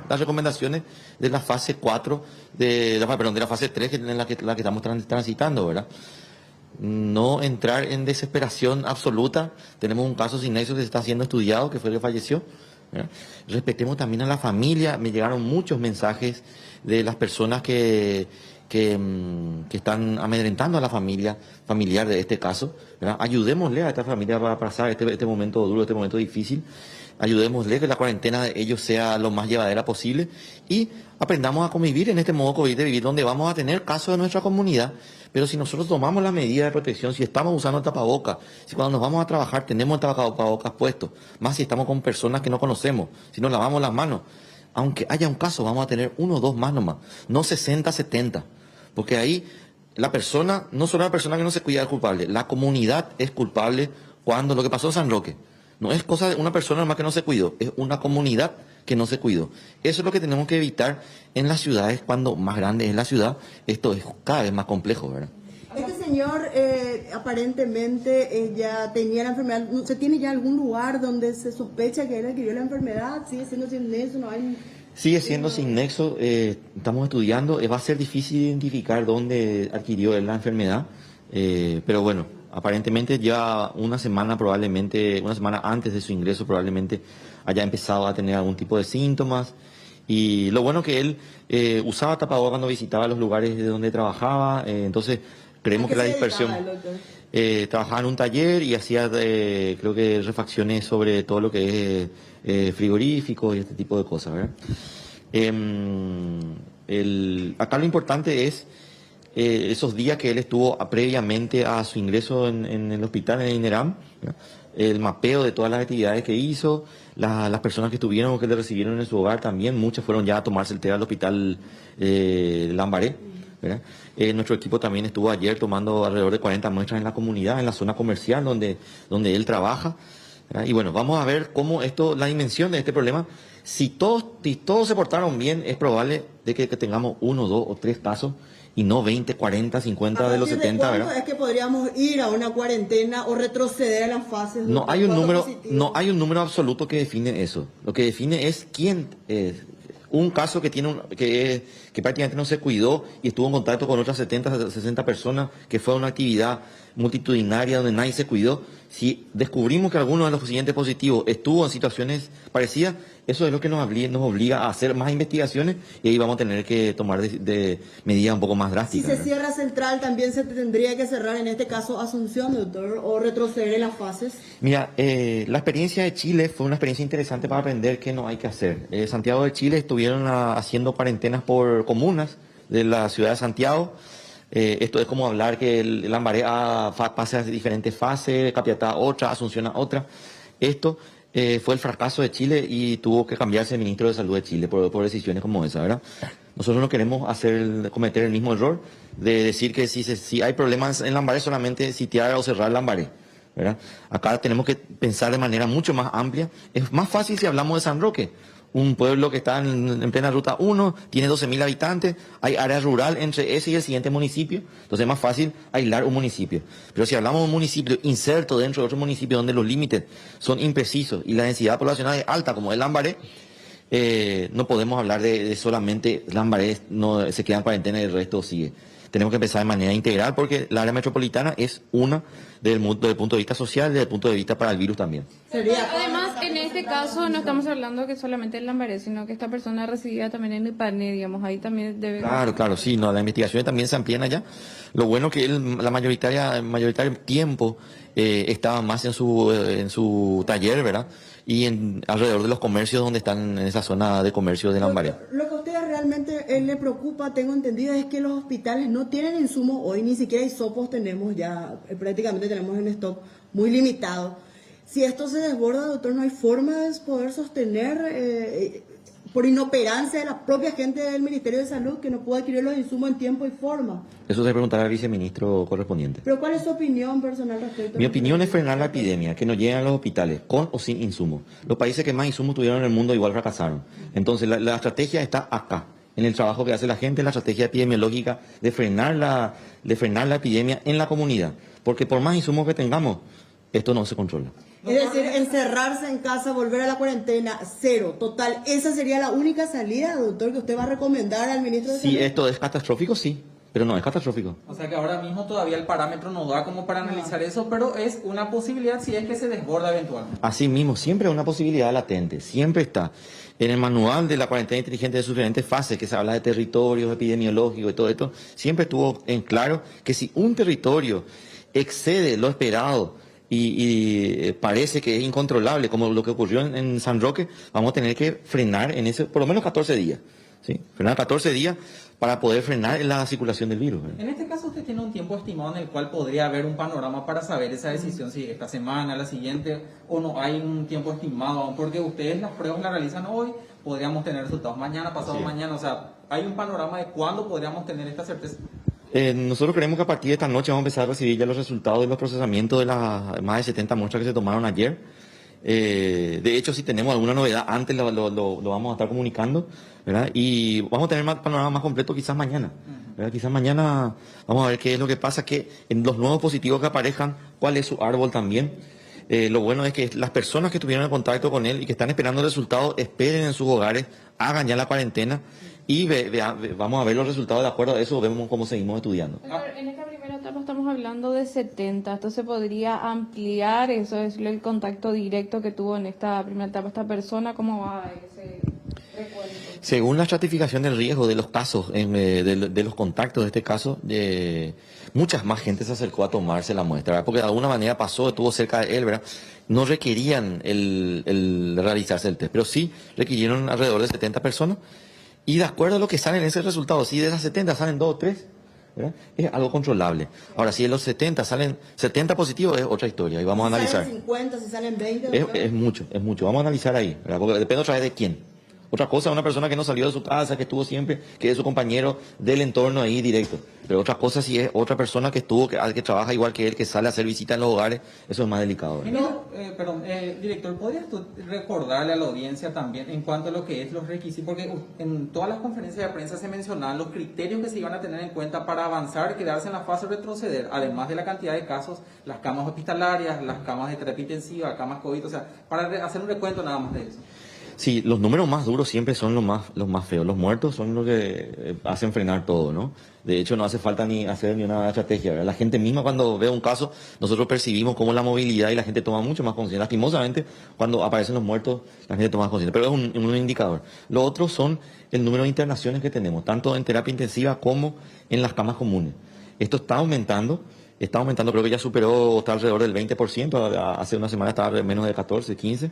recomendaciones de la fase 4, de la fase 3, que es la que estamos transitando, ¿verdad? No entrar en desesperación absoluta. Tenemos un caso sin nexo que se está siendo estudiado, que fue el que falleció, ¿verdad? Respetemos también a la familia. Me llegaron muchos mensajes de las personas que están amedrentando a la familiar de este caso, ¿verdad? Ayudémosle a esta familia para pasar este momento duro, este momento difícil. Ayudémosle que la cuarentena de ellos sea lo más llevadera posible y aprendamos a convivir en este modo COVID de vivir donde vamos a tener casos de nuestra comunidad. Pero si nosotros tomamos las medidas de protección, si estamos usando el tapabocas, si cuando nos vamos a trabajar tenemos el tapabocas puesto, más si estamos con personas que no conocemos, si nos lavamos las manos, aunque haya un caso, vamos a tener 1 o 2 más nomás, no 60, 70. Porque ahí la persona, no solo la persona que no se cuida es culpable, la comunidad es culpable cuando lo que pasó en San Roque. No es cosa de una persona nomás que no se cuidó, es una comunidad que no se cuidó. Eso es lo que tenemos que evitar en las ciudades, cuando más grande es la ciudad, esto es cada vez más complejo, ¿verdad? Este señor aparentemente ya tenía la enfermedad. ¿Se tiene ya algún lugar donde se sospecha que él adquirió la enfermedad? ¿Sigue siendo sin nexo? ¿No hay...? Sigue siendo sin nexo, estamos estudiando, va a ser difícil identificar dónde adquirió él la enfermedad, pero bueno, Aparentemente lleva una semana probablemente, una semana antes de su ingreso probablemente haya empezado a tener algún tipo de síntomas. Y lo bueno que él usaba tapabocas cuando visitaba los lugares de donde trabajaba, entonces creemos que la dispersión... trabajaba en un taller y hacía, creo que, refacciones sobre todo lo que es frigoríficos y este tipo de cosas, ¿verdad? Acá lo importante es esos días que él estuvo previamente a su ingreso en el hospital, en el INERAM, ¿verdad? El mapeo de todas las actividades que hizo, las personas que estuvieron o que le recibieron en su hogar también, muchas fueron ya a tomarse el té al hospital Lambaré, ¿verdad? Nuestro equipo también estuvo ayer tomando alrededor de 40 muestras en la comunidad, en la zona comercial donde él trabaja, ¿verdad? Y bueno, vamos a ver cómo la dimensión de este problema, si todos se portaron bien, es probable de que tengamos 1, 2 o 3 casos y no 20, 40, 50 de los 70, ¿verdad? ¿Es que podríamos ir a una cuarentena o retroceder a las fases? No hay un número absoluto que define eso. Lo que define es quién un caso que que prácticamente no se cuidó y estuvo en contacto con otras 70, 60 personas, que fue una actividad multitudinaria donde nadie se cuidó. Si descubrimos que alguno de los siguientes positivos estuvo en situaciones parecidas, eso es lo que nos obliga a hacer más investigaciones y ahí vamos a tener que tomar de medidas un poco más drásticas. Si se cierra Central, ¿también se tendría que cerrar en este caso Asunción, doctor, o retroceder en las fases? Mira, la experiencia de Chile fue una experiencia interesante para aprender qué no hay que hacer. Santiago de Chile estuvieron haciendo cuarentenas por comunas de la ciudad de Santiago. Esto es como hablar que el Lambaré pase a diferentes fases, Capiatá otra, Asunción a otra. Esto fue el fracaso de Chile y tuvo que cambiarse el ministro de Salud de Chile por decisiones como esa, ¿verdad? Nosotros no queremos cometer el mismo error de decir que si hay problemas en Lambaré solamente sitiar o cerrar Lambaré, ¿verdad? Acá tenemos que pensar de manera mucho más amplia. Es más fácil si hablamos de San Roque, un pueblo que está en plena ruta 1, tiene 12.000 habitantes, hay área rural entre ese y el siguiente municipio, entonces es más fácil aislar un municipio. Pero si hablamos de un municipio inserto dentro de otro municipio donde los límites son imprecisos y la densidad poblacional es alta, como el Lambaré, no podemos hablar de solamente Lambaré no se queda en cuarentena y el resto sigue. Tenemos que empezar de manera integral porque la área metropolitana es una desde el punto de vista social y desde el punto de vista para el virus también. Además, en este caso no estamos hablando que solamente el Lambaré, sino que esta persona residía también en Ipané, digamos, ahí también debe... Claro, sí, no, las investigaciones también se amplían allá. Lo bueno que la mayoritario tiempo estaba más en su taller, ¿verdad? Y alrededor de los comercios donde están en esa zona de comercio de Lambaré. Lo que a ustedes realmente le preocupa, tengo entendido, es que los hospitales no tienen insumos hoy, ni siquiera hisopos tenemos ya, prácticamente tenemos en stock muy limitado. Si esto se desborda, doctor, no hay forma de poder sostener, por inoperancia de la propia gente del Ministerio de Salud, que no puede adquirir los insumos en tiempo y forma. Eso se preguntará al viceministro correspondiente. Pero ¿cuál es su opinión personal respecto a Mi opinión es frenar la epidemia, que no lleguen a los hospitales, con o sin insumos. Los países que más insumos tuvieron en el mundo igual fracasaron. Entonces la estrategia está acá, en el trabajo que hace la gente, la estrategia epidemiológica de frenar la epidemia en la comunidad. Porque por más insumos que tengamos, esto no se controla. Es decir, encerrarse en casa, volver a la cuarentena, cero, total. ¿Esa sería la única salida, doctor, que usted va a recomendar al ministro de Salud? Si esto es catastrófico, sí, pero no es catastrófico. O sea que ahora mismo todavía el parámetro no da como para analizar eso, pero es una posibilidad si es que se desborda eventualmente. Así mismo, siempre es una posibilidad latente, siempre está. En el manual de la cuarentena inteligente de sus diferentes fases, que se habla de territorios epidemiológicos y todo esto, siempre estuvo en claro que si un territorio excede lo esperado y parece que es incontrolable, como lo que ocurrió en San Roque, vamos a tener que frenar en ese, por lo menos 14 días. ¿Sí? Frenar 14 días para poder frenar la circulación del virus. En este caso usted tiene un tiempo estimado en el cual podría haber un panorama para saber esa decisión, si esta semana, la siguiente, o no hay un tiempo estimado aún, porque ustedes las pruebas las realizan hoy, podríamos tener resultados mañana, pasado mañana, o sea, hay un panorama de cuándo podríamos tener esta certeza. Nosotros creemos que a partir de esta noche vamos a empezar a recibir ya los resultados de los procesamientos de las más de 70 muestras que se tomaron ayer. De hecho, si tenemos alguna novedad antes lo vamos a estar comunicando, ¿verdad? Y vamos a tener un panorama más completo quizás mañana, ¿verdad? Quizás mañana vamos a ver qué es lo que pasa, que en los nuevos positivos que aparezcan, cuál es su árbol también. Lo bueno es que las personas que estuvieron en contacto con él y que están esperando resultados, esperen en sus hogares, hagan ya la cuarentena y vamos a ver los resultados, de acuerdo a eso vemos cómo seguimos estudiando. En esta primera etapa estamos hablando de 70, esto se podría ampliar, eso es el contacto directo que tuvo en esta primera etapa esta persona, ¿cómo va ese recuento? Según la estratificación del riesgo de los casos, de los contactos de este caso, mucha más gente se acercó a tomarse la muestra, ¿verdad? Porque de alguna manera pasó, estuvo cerca de él, ¿verdad? No requerían el realizarse el test, pero sí requirieron alrededor de 70 personas. Y de acuerdo a lo que sale en ese resultado, si de esas 70 salen 2 o 3, ¿verdad? Es algo controlable. Ahora, si de los 70 salen 70 positivos, es otra historia y vamos a analizar. Si salen 50, si salen 20. Es mucho. Vamos a analizar ahí, ¿verdad? Porque depende otra vez de quién. Otra cosa, una persona que no salió de su casa, que estuvo siempre, que es su compañero del entorno ahí directo. Pero otra cosa si es otra persona que estuvo, que trabaja igual que él, que sale a hacer visitas en los hogares, eso es más delicado, ¿verdad? Director, ¿podrías tú recordarle a la audiencia también en cuanto a lo que es los requisitos? Porque en todas las conferencias de prensa se mencionaban los criterios que se iban a tener en cuenta para avanzar, quedarse en la fase o retroceder, además de la cantidad de casos, las camas hospitalarias, las camas de terapia intensiva, camas COVID, o sea, para hacer un recuento nada más de eso. Sí, los números más duros siempre son los más feos. Los muertos son los que hacen frenar todo, ¿no? De hecho, no hace falta ni hacer ni una estrategia, ¿verdad? La gente misma cuando ve un caso, nosotros percibimos como la movilidad y la gente toma mucho más conciencia. Lastimosamente, cuando aparecen los muertos, la gente toma más conciencia. Pero es un indicador. Lo otro son el número de internaciones que tenemos, tanto en terapia intensiva como en las camas comunes. Esto está aumentando, creo que ya superó, está alrededor del 20%, hace una semana estaba menos de 14, 15%.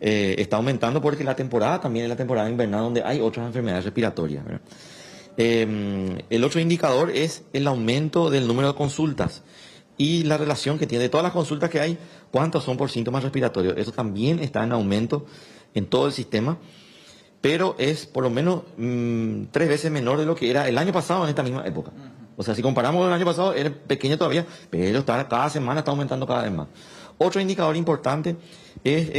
Está aumentando porque la temporada también es la temporada invernal donde hay otras enfermedades respiratorias, ¿verdad? El otro indicador es el aumento del número de consultas y la relación que tiene de todas las consultas que hay, cuántos son por síntomas respiratorios. Eso también está en aumento en todo el sistema, pero es por lo menos 3 veces menor de lo que era el año pasado en esta misma época. O sea, si comparamos con el año pasado, era pequeño todavía, pero cada semana está aumentando cada vez más. Otro indicador importante es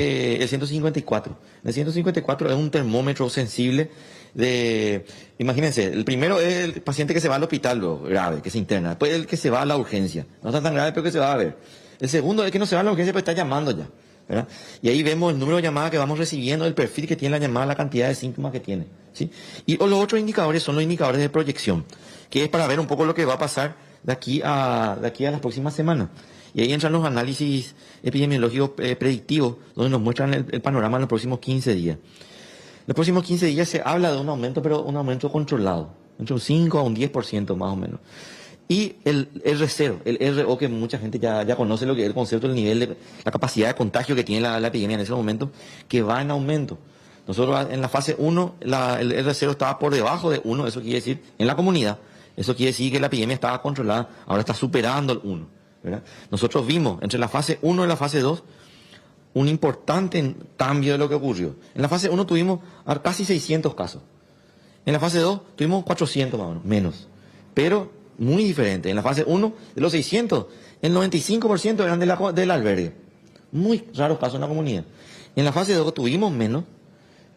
el 154. El 154 es un termómetro sensible de... Imagínense, el primero es el paciente que se va al hospital grave, que se interna. Después el que se va a la urgencia. No está tan grave, pero que se va a ver. El segundo es el que no se va a la urgencia, pero está llamando ya, ¿verdad? Y ahí vemos el número de llamadas que vamos recibiendo, el perfil que tiene la llamada, la cantidad de síntomas que tiene, ¿sí? Y los otros indicadores son los indicadores de proyección, que es para ver un poco lo que va a pasar de aquí a las próximas semanas. Y ahí entran los análisis epidemiológicos predictivos, donde nos muestran el panorama en los próximos 15 días. Los próximos 15 días se habla de un aumento, pero un aumento controlado, entre un 5 a un 10% más o menos. Y el R0, el RO, que mucha gente ya conoce lo que es el concepto del nivel de la capacidad de contagio que tiene la epidemia en ese momento, que va en aumento. Nosotros en la fase 1, el R0 estaba por debajo de 1, eso quiere decir, en la comunidad, eso quiere decir que la epidemia estaba controlada, ahora está superando el 1. ¿Verdad? Nosotros vimos entre la fase 1 y la fase 2 un importante cambio de lo que ocurrió. En la fase 1 tuvimos casi 600 casos. En la fase 2 tuvimos 400 más o menos. Pero muy diferente. En la fase 1, de los 600, el 95% eran del albergue. Muy raros casos en la comunidad. En la fase 2 tuvimos menos,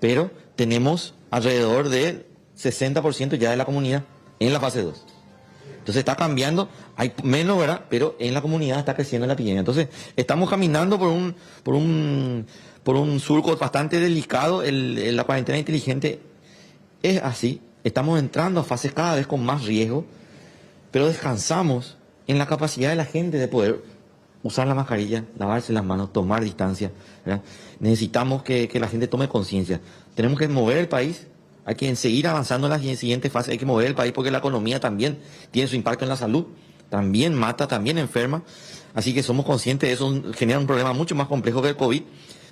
pero tenemos alrededor del 60% ya de la comunidad en la fase 2. Entonces está cambiando, hay menos, ¿verdad? Pero en la comunidad está creciendo la epidemia. Entonces estamos caminando por un surco bastante delicado. La cuarentena inteligente es así. Estamos entrando a fases cada vez con más riesgo, pero descansamos en la capacidad de la gente de poder usar la mascarilla, lavarse las manos, tomar distancia, ¿verdad? Necesitamos que la gente tome conciencia. Tenemos que mover el país. Hay que seguir avanzando en la siguiente fase, hay que mover el país porque la economía también tiene su impacto en la salud, también mata, también enferma, así que somos conscientes de eso, genera un problema mucho más complejo que el COVID,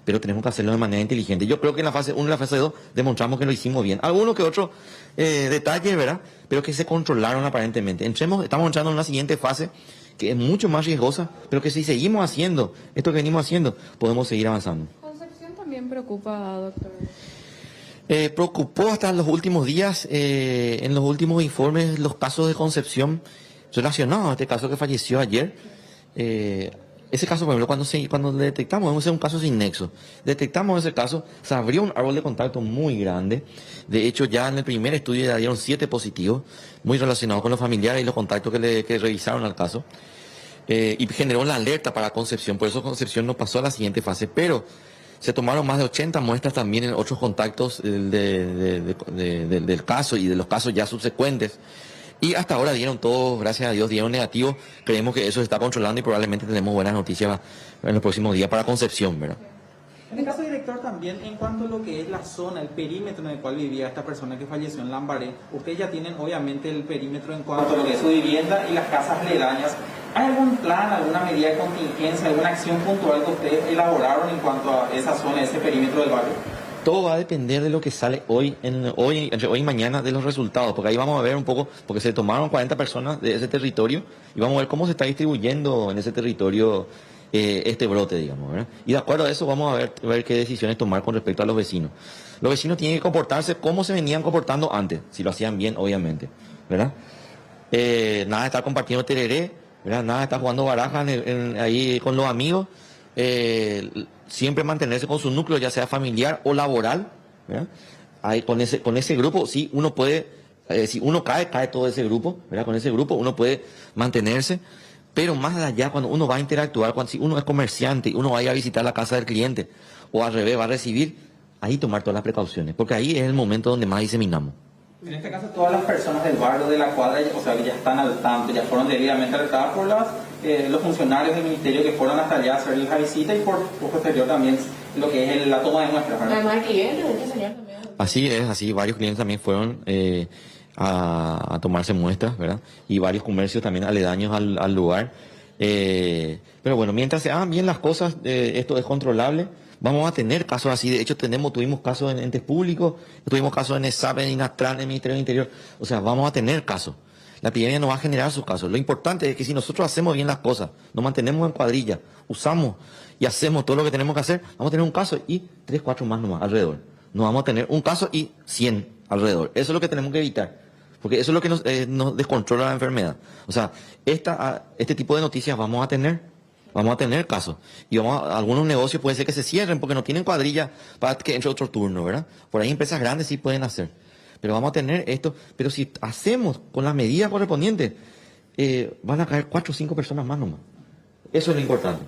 pero tenemos que hacerlo de manera inteligente. Yo creo que en la fase 1 y la fase 2 demostramos que lo hicimos bien. Algunos que otros detalles, ¿verdad? Pero que se controlaron aparentemente. Estamos entrando en una siguiente fase que es mucho más riesgosa, pero que si seguimos haciendo esto que venimos haciendo, podemos seguir avanzando. Concepción también preocupa, doctor. Preocupó hasta en los últimos días, en los últimos informes, los casos de Concepción relacionados a este caso que falleció ayer. Ese caso, por ejemplo, cuando le detectamos, es un caso sin nexo. Detectamos ese caso, se abrió un árbol de contacto muy grande. De hecho, ya en el primer estudio ya dieron 7 positivos, muy relacionados con los familiares y los contactos que revisaron al caso. Y generó la alerta para Concepción, por eso Concepción no pasó a la siguiente fase. Pero Se tomaron más de 80 muestras también en otros contactos del caso y de los casos ya subsecuentes. Y hasta ahora dieron todos, gracias a Dios, dieron negativo. Creemos que eso se está controlando y probablemente tenemos buenas noticias en los próximos días para Concepción, ¿verdad? En el caso, director, también en cuanto a lo que es la zona, el perímetro en el cual vivía esta persona que falleció en Lambaré, ustedes ya tienen obviamente el perímetro en cuanto a lo que es su vivienda y las casas aledañas. ¿Hay algún plan, alguna medida de contingencia, alguna acción puntual que ustedes elaboraron en cuanto a esa zona, ese perímetro del barrio? Todo va a depender de lo que sale entre hoy y mañana, de los resultados, porque ahí vamos a ver un poco, porque se tomaron 40 personas de ese territorio y vamos a ver cómo se está distribuyendo en ese territorio este brote, digamos, ¿verdad? Y de acuerdo a eso vamos a ver qué decisiones tomar con respecto a los vecinos. Los vecinos tienen que comportarse como se venían comportando antes, si lo hacían bien, obviamente, ¿verdad? Nada de estar compartiendo tereré, ¿verdad? Nada de estar jugando barajas ahí con los amigos. Siempre mantenerse con su núcleo, ya sea familiar o laboral, ¿verdad? Ahí, con ese grupo, sí, uno puede, si uno cae todo ese grupo, ¿verdad? Con ese grupo uno puede mantenerse. Pero más allá, cuando uno va a interactuar, si uno es comerciante y uno va a ir a visitar la casa del cliente, o al revés, va a recibir, ahí tomar todas las precauciones, porque ahí es el momento donde más diseminamos. En este caso, todas las personas del barrio, de la cuadra, o sea, que ya están al tanto, ya fueron debidamente alertadas por los funcionarios del ministerio que fueron hasta allá a hacer la visita y por posterior también lo que es la toma de muestras, ¿verdad? Además, clientes, este señor también. Así es, así varios clientes también fueron a tomarse muestras, ¿verdad? Y varios comercios también aledaños al lugar. Pero bueno, mientras se hagan bien las cosas, esto es controlable. Vamos a tener casos así. De hecho, tuvimos casos en entes públicos, tuvimos casos en ESAP, en INATRAN, en el Ministerio del Interior. O sea, vamos a tener casos. La epidemia no va a generar sus casos. Lo importante es que si nosotros hacemos bien las cosas, nos mantenemos en cuadrilla, usamos y hacemos todo lo que tenemos que hacer, vamos a tener un caso y 3, 4 más nomás alrededor. No vamos a tener un caso y 100 alrededor. Eso es lo que tenemos que evitar, porque eso es lo que nos descontrola la enfermedad. O sea, este tipo de noticias vamos a tener casos. Y algunos negocios puede ser que se cierren porque no tienen cuadrilla para que entre otro turno, ¿verdad? Por ahí empresas grandes sí pueden hacer. Pero vamos a tener esto. Pero si hacemos con las medidas correspondientes, van a caer 4 o 5 personas más nomás. Eso es lo importante.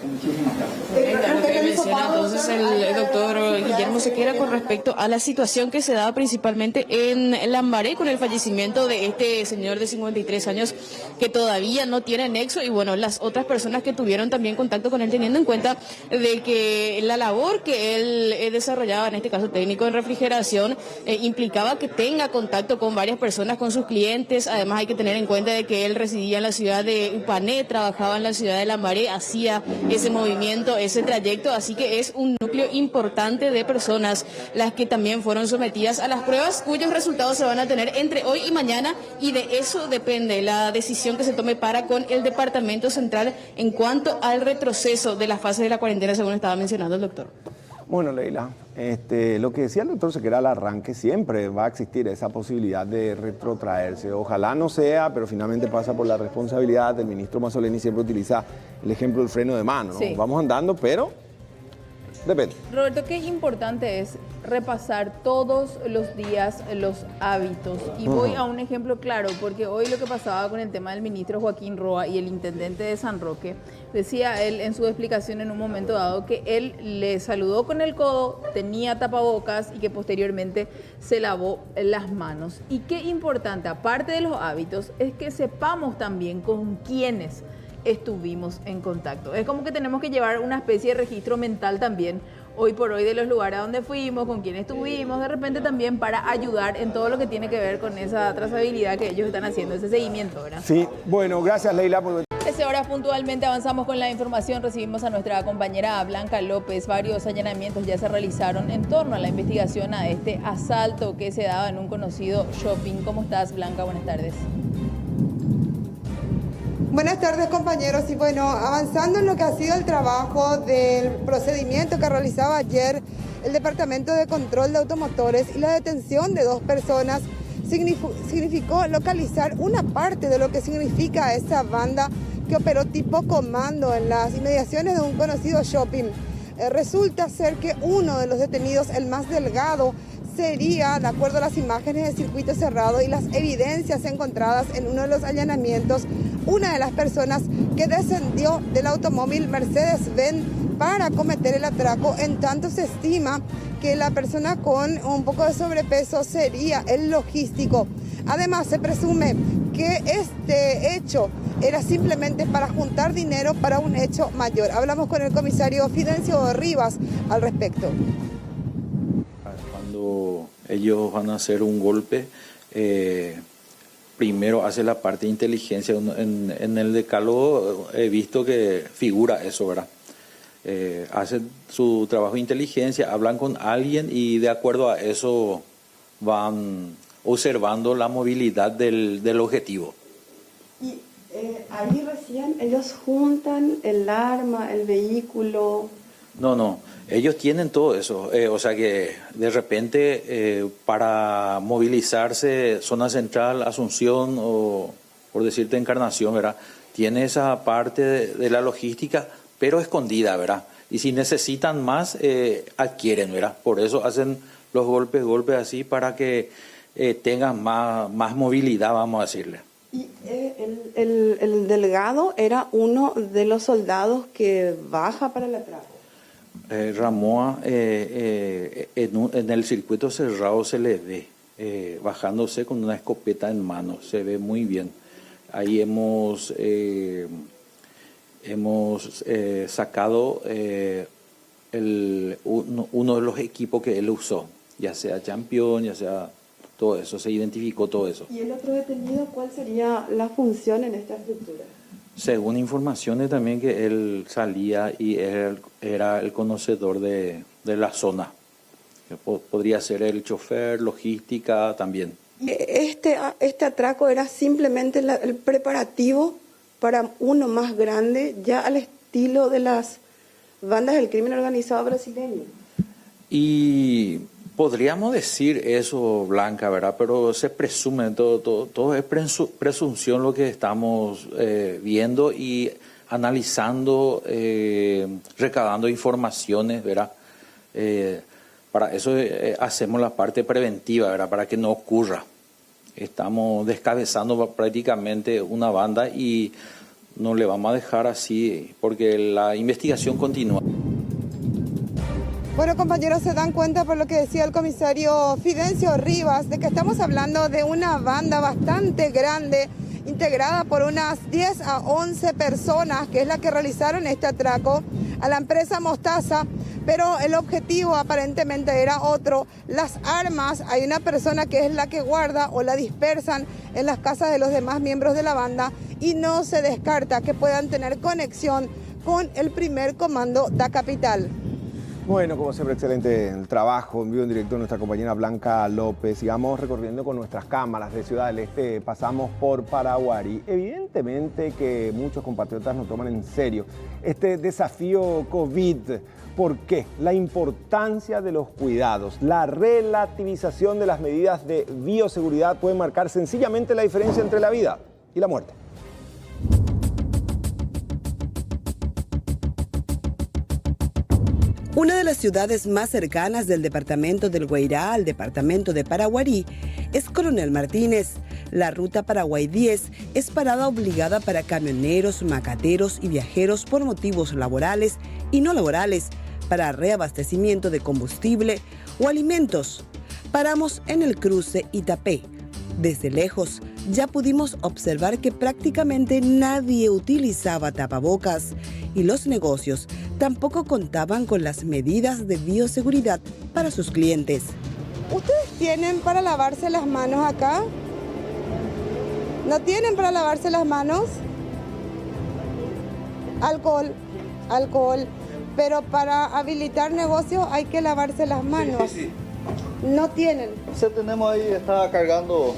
Muchísimas gracias. Lo que menciona entonces el doctor Guillermo Sequera con respecto a la situación que se daba principalmente en Lambaré con el fallecimiento de este señor de 53 años que todavía no tiene nexo y bueno, las otras personas que tuvieron también contacto con él, teniendo en cuenta de que la labor que él desarrollaba, en este caso técnico en refrigeración, implicaba que tenga contacto con varias personas, con sus clientes. Además hay que tener en cuenta de que él residía en la ciudad de Upané, trabajaba en la ciudad de Lambaré, hacía ese movimiento, ese trayecto, así que es un núcleo importante de personas las que también fueron sometidas a las pruebas, cuyos resultados se van a tener entre hoy y mañana, y de eso depende la decisión que se tome para con el Departamento Central en cuanto al retroceso de las fases de la cuarentena, según estaba mencionando el doctor. Bueno, Leila, lo que decía el doctor Sequera al arranque, siempre va a existir esa posibilidad de retrotraerse. Ojalá no sea, pero finalmente pasa por la responsabilidad. El ministro Mazzoleni siempre utiliza el ejemplo del freno de mano, ¿no? Sí. Vamos andando, pero depende. Roberto, qué importante es repasar todos los días los hábitos. Y voy a un ejemplo claro, porque hoy lo que pasaba con el tema del ministro Joaquín Roa y el intendente de San Roque, decía él en su explicación en un momento dado que él le saludó con el codo, tenía tapabocas y que posteriormente se lavó las manos. Y qué importante, aparte de los hábitos, es que sepamos también con quiénes estuvimos en contacto. Es como que tenemos que llevar una especie de registro mental también, hoy por hoy, de los lugares a donde fuimos, con quién estuvimos, de repente también para ayudar en todo lo que tiene que ver con esa trazabilidad que ellos están haciendo, ese seguimiento, ¿verdad? Sí, bueno, gracias Leila por... 13 horas puntualmente avanzamos con la información. Recibimos a nuestra compañera Blanca López. Varios allanamientos ya se realizaron en torno a la investigación a este asalto que se daba en un conocido shopping. ¿Cómo estás, Blanca? Buenas tardes. Buenas tardes, compañeros. Y bueno, avanzando en lo que ha sido el trabajo del procedimiento que realizaba ayer el Departamento de Control de Automotores y la detención de 2 personas significó localizar una parte de lo que significa esa banda que operó tipo comando en las inmediaciones de un conocido shopping. Resulta ser que uno de los detenidos, el más delgado, sería, de acuerdo a las imágenes de circuito cerrado y las evidencias encontradas en uno de los allanamientos una de las personas que descendió del automóvil Mercedes-Benz para cometer el atraco. En tanto se estima que la persona con un poco de sobrepeso sería el logístico. Además se presume que este hecho era simplemente para juntar dinero para un hecho mayor. Hablamos con el comisario Fidencio Rivas al respecto. Cuando ellos van a hacer un golpe, primero hace la parte de inteligencia. En el decálogo he visto que figura eso, ¿verdad? Hacen su trabajo de inteligencia, hablan con alguien y de acuerdo a eso van observando la movilidad del objetivo. Y ahí recién ellos juntan el arma, el vehículo. No, ellos tienen todo eso, o sea que de repente para movilizarse zona central, Asunción o por decirte Encarnación, ¿verdad? Tiene esa parte de la logística, pero escondida, ¿verdad? Y si necesitan más, adquieren, ¿verdad? Por eso hacen los golpes así para que tengan más movilidad, vamos a decirle. Y el delegado era uno de los soldados que baja para el atraco. Ramoa, en el circuito cerrado se le ve bajándose con una escopeta en mano, se ve muy bien. Ahí hemos sacado uno de los equipos que él usó, ya sea Champion, ya sea todo eso, se identificó todo eso. ¿Y el otro detenido cuál sería la función en esta estructura? Según informaciones también que él salía y era el conocedor de la zona. Podría ser el chofer, logística también. Este atraco era simplemente el preparativo para uno más grande, ya al estilo de las bandas del crimen organizado brasileño. Y podríamos decir eso, Blanca, ¿verdad? Pero se presume, todo es presunción lo que estamos viendo y analizando, recabando informaciones, ¿verdad? Para eso hacemos la parte preventiva, ¿verdad? Para que no ocurra. Estamos descabezando prácticamente una banda y no le vamos a dejar así porque la investigación continúa. Bueno, compañeros, se dan cuenta por lo que decía el comisario Fidencio Rivas, de que estamos hablando de una banda bastante grande, integrada por unas 10 a 11 personas, que es la que realizaron este atraco a la empresa Mostaza, pero el objetivo aparentemente era otro. Las armas, hay una persona que es la que guarda o la dispersan en las casas de los demás miembros de la banda y no se descarta que puedan tener conexión con el primer comando da capital. Bueno, como siempre, excelente el trabajo en vivo en directo de nuestra compañera Blanca López. Sigamos recorriendo con nuestras cámaras de Ciudad del Este. Pasamos por Paraguarí. Evidentemente que muchos compatriotas no toman en serio este desafío COVID. ¿Por qué? La importancia de los cuidados, la relativización de las medidas de bioseguridad puede marcar sencillamente la diferencia entre la vida y la muerte. Una de las ciudades más cercanas del departamento del Guairá al departamento de Paraguarí es Coronel Martínez. La ruta Paraguay 10 es parada obligada para camioneros, macateros y viajeros por motivos laborales y no laborales, para reabastecimiento de combustible o alimentos. Paramos en el cruce Itapé. Desde lejos ya pudimos observar que prácticamente nadie utilizaba tapabocas y los negocios tampoco contaban con las medidas de bioseguridad para sus clientes. ¿Ustedes tienen para lavarse las manos acá? ¿No tienen para lavarse las manos? Alcohol. Pero para habilitar negocios hay que lavarse las manos. Sí. No tienen. Sí, tenemos ahí, está cargando.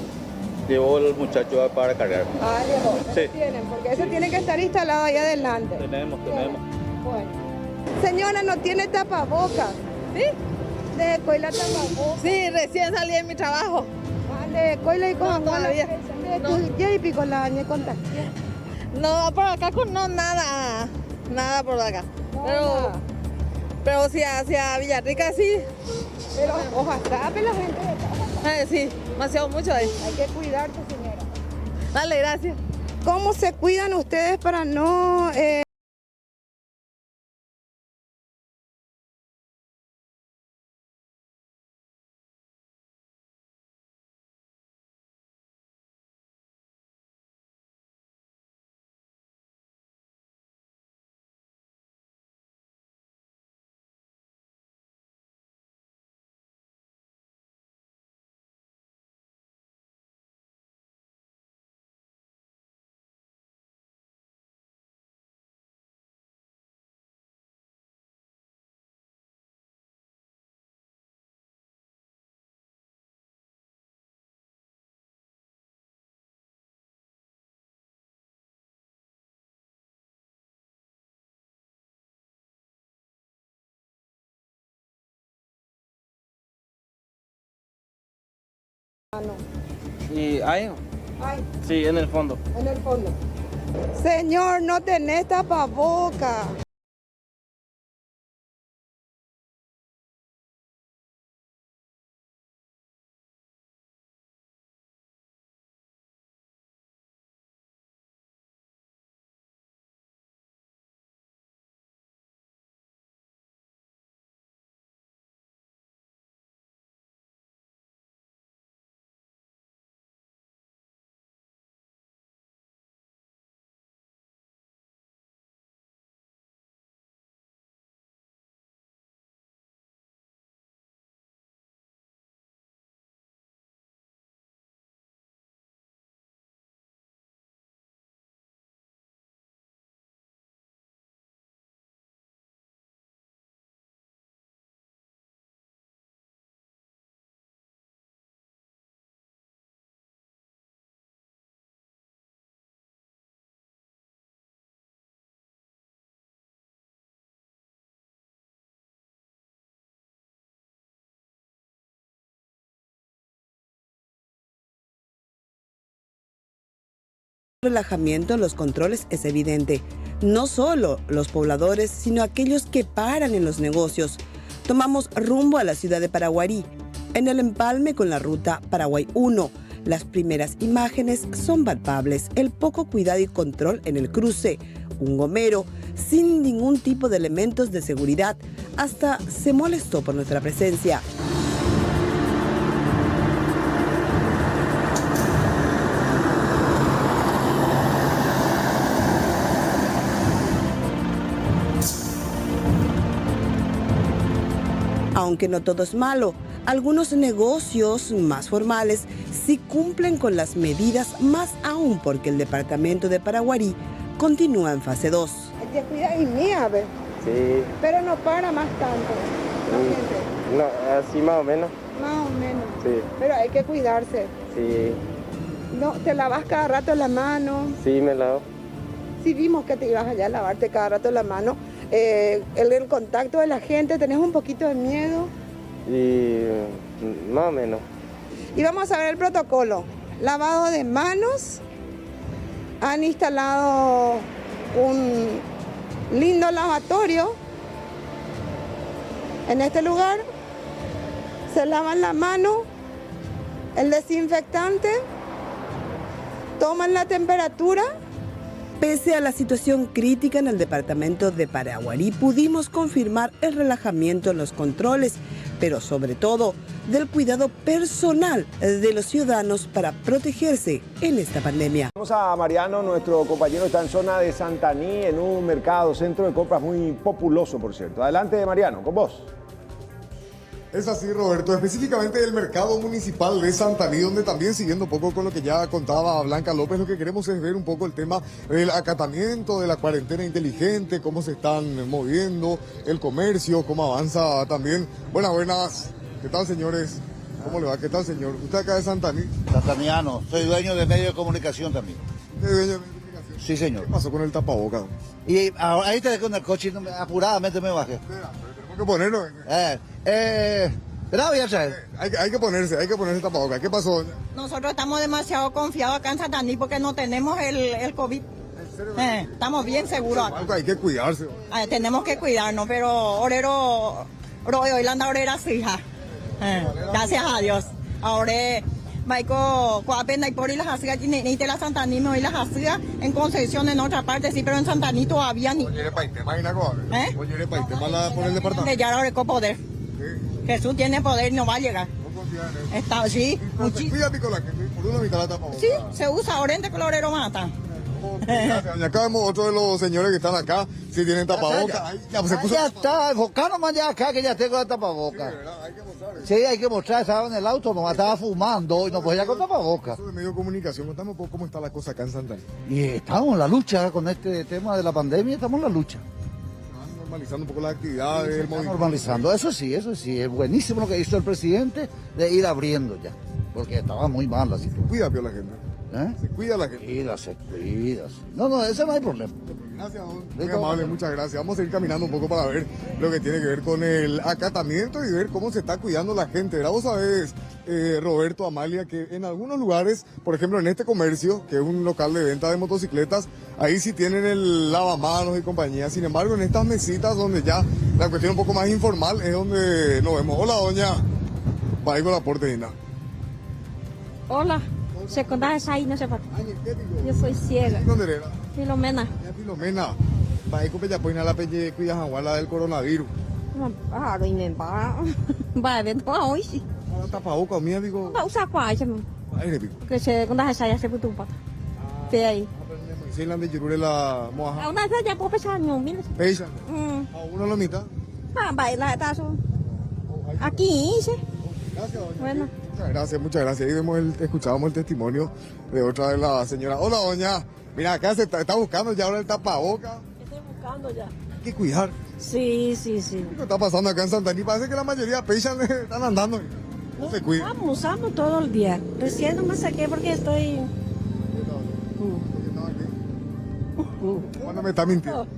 Llevó el muchacho para cargar. Llevó. Sí. Tienen, porque eso tiene que estar instalado ahí adelante. Tenemos. Bueno. Señora, no tiene tapabocas. ¿Sí? ¿De Coila tapabocas? Sí, recién salí de mi trabajo. ¿De Coila y con todavía? ¿Ya y pico la añe contar? No, por acá no, nada por acá. No, pero si hacia Villarrica sí. Pero ojalá tape la gente. Sí, demasiado mucho ahí. Hay que cuidarse, señora. Dale, gracias. ¿Cómo se cuidan ustedes para no... ¿Y hay? Sí, en el fondo. En el fondo. Señor, no tenés tapaboca. Relajamiento en los controles es evidente. No solo los pobladores, sino aquellos que paran en los negocios. Tomamos rumbo a la ciudad de Paraguarí, en el empalme con la ruta Paraguay 1. Las primeras imágenes son palpables, el poco cuidado y control en el cruce. Un gomero sin ningún tipo de elementos de seguridad, hasta se molestó por nuestra presencia. Aunque no todo es malo, algunos negocios más formales sí cumplen con las medidas, más aún porque el departamento de Paraguarí continúa en fase 2. Hay que cuidar y mía, ¿ves? Sí. Pero no para más tanto. No, así más o menos. Más o menos. Sí. Pero hay que cuidarse. Sí. No, ¿te lavas cada rato la mano? Sí, me lavo. Sí, vimos que te ibas allá a lavarte cada rato la mano. El contacto de la gente, ¿tenés un poquito de miedo? Y más o menos. Y vamos a ver el protocolo. Lavado de manos. Han instalado un lindo lavatorio en este lugar. Se lavan la mano, el desinfectante, toman la temperatura. Pese a la situación crítica en el departamento de Paraguarí, pudimos confirmar el relajamiento en los controles, pero sobre todo del cuidado personal de los ciudadanos para protegerse en esta pandemia. Vamos a Mariano, nuestro compañero está en zona de Santaní, en un mercado, centro de compras muy populoso, por cierto. Adelante, Mariano, con vos. Es así, Roberto, específicamente del mercado municipal de Santaní, donde también, siguiendo un poco con lo que ya contaba Blanca López, lo que queremos es ver un poco el tema del acatamiento de la cuarentena inteligente, cómo se están moviendo el comercio, cómo avanza también. Buenas. ¿Qué tal, señores? ¿Cómo le va? ¿Qué tal, señor? ¿Usted acá de Santaní? Santaniano, soy dueño de medio de comunicación también. ¿Usted es dueño de medio de comunicación? Sí, señor. ¿Qué pasó con el tapabocas? Y ahí te dejé con el coche y apuradamente me bajé. Tenemos que ponerlo. Pero voy a traer. Hay que ponerse tapabocas. ¿Qué pasó? Nosotros estamos demasiado confiados acá en Santaní porque no tenemos el COVID. Estamos bien seguros acá. Hay que cuidarse. Tenemos que cuidarnos, pero orero, hoy la orera fija. Gracias a Dios. Ahora Baico, apenas por y las hacía, ni te la Santanino y las hacía en Concepción en otra parte, sí, pero en Santaní todavía ni. Oye, por el departamento. De ya ahora poder. Jesús tiene poder y no va a llegar. Está, sí. Cuídate con la gente, por una mitad la tapabocas. Sí, se usa orente colorero mata. Y acá vemos otro de los señores que están acá, si tienen tapabocas. Ya está, enfocado más allá acá que ya tengo la tapabocas. Sí, hay que mostrar, estaba en el auto, nomás estaba fumando y no podía con tapabocas. Eso de medio de comunicación, contame un poco cómo está la cosa acá en Santaní. Y estamos en la lucha con este tema de la pandemia, estamos en la lucha. Normalizando un poco las actividades, el movimiento. Normalizando, eso sí, es buenísimo lo que hizo el presidente de ir abriendo ya, porque estaba muy mal la situación. Cuida, la gente. Se cuida la gente. Se cuida. No, ese no hay problema. Gracias, muy amable, muchas gracias. Vamos a ir caminando un poco para ver lo que tiene que ver con el acatamiento y ver cómo se está cuidando la gente. ¿Verdad? Vos sabés, Roberto, Amalia, que en algunos lugares, por ejemplo en este comercio, que es un local de venta de motocicletas, ahí sí tienen el lavamanos y compañía. Sin embargo, en estas mesitas donde ya la cuestión un poco más informal es donde nos vemos. Hola, doña. Va ahí con la porteña. Hola. Secundaria ahí, no sé por qué. Yo soy ciega. ¿Dónde era? Filomena. Filomena. Va ahí con ya poner la pelle cuya jaguala del coronavirus. Ah, lo inenta. Va a ver, no, hoy sí. Ahora tapabocas, mía, digo. Va a usar cuál, ¿no? Aire, pico. Que secundaria saya se putu pa. Te ahí. Sí, la de Jirure la moja. Una vez ya puedo pesar, no, mira. ¿Pesa? A uno la mitad. Va, la tazo. Aquí, sí. Gracias, doña. Bueno. Muchas gracias. Ahí escuchábamos el testimonio de otra de las señoras. Hola, doña. Mira, acá se está buscando ya ahora el tapaboca. Estoy buscando ya. Hay que cuidar. Sí. ¿Qué está pasando acá en Santaní? Parece que la mayoría de peixas están andando. No se cuidan. Usamos todo el día. Recién no me saqué porque estoy... ¿Cuándo me está mintiendo?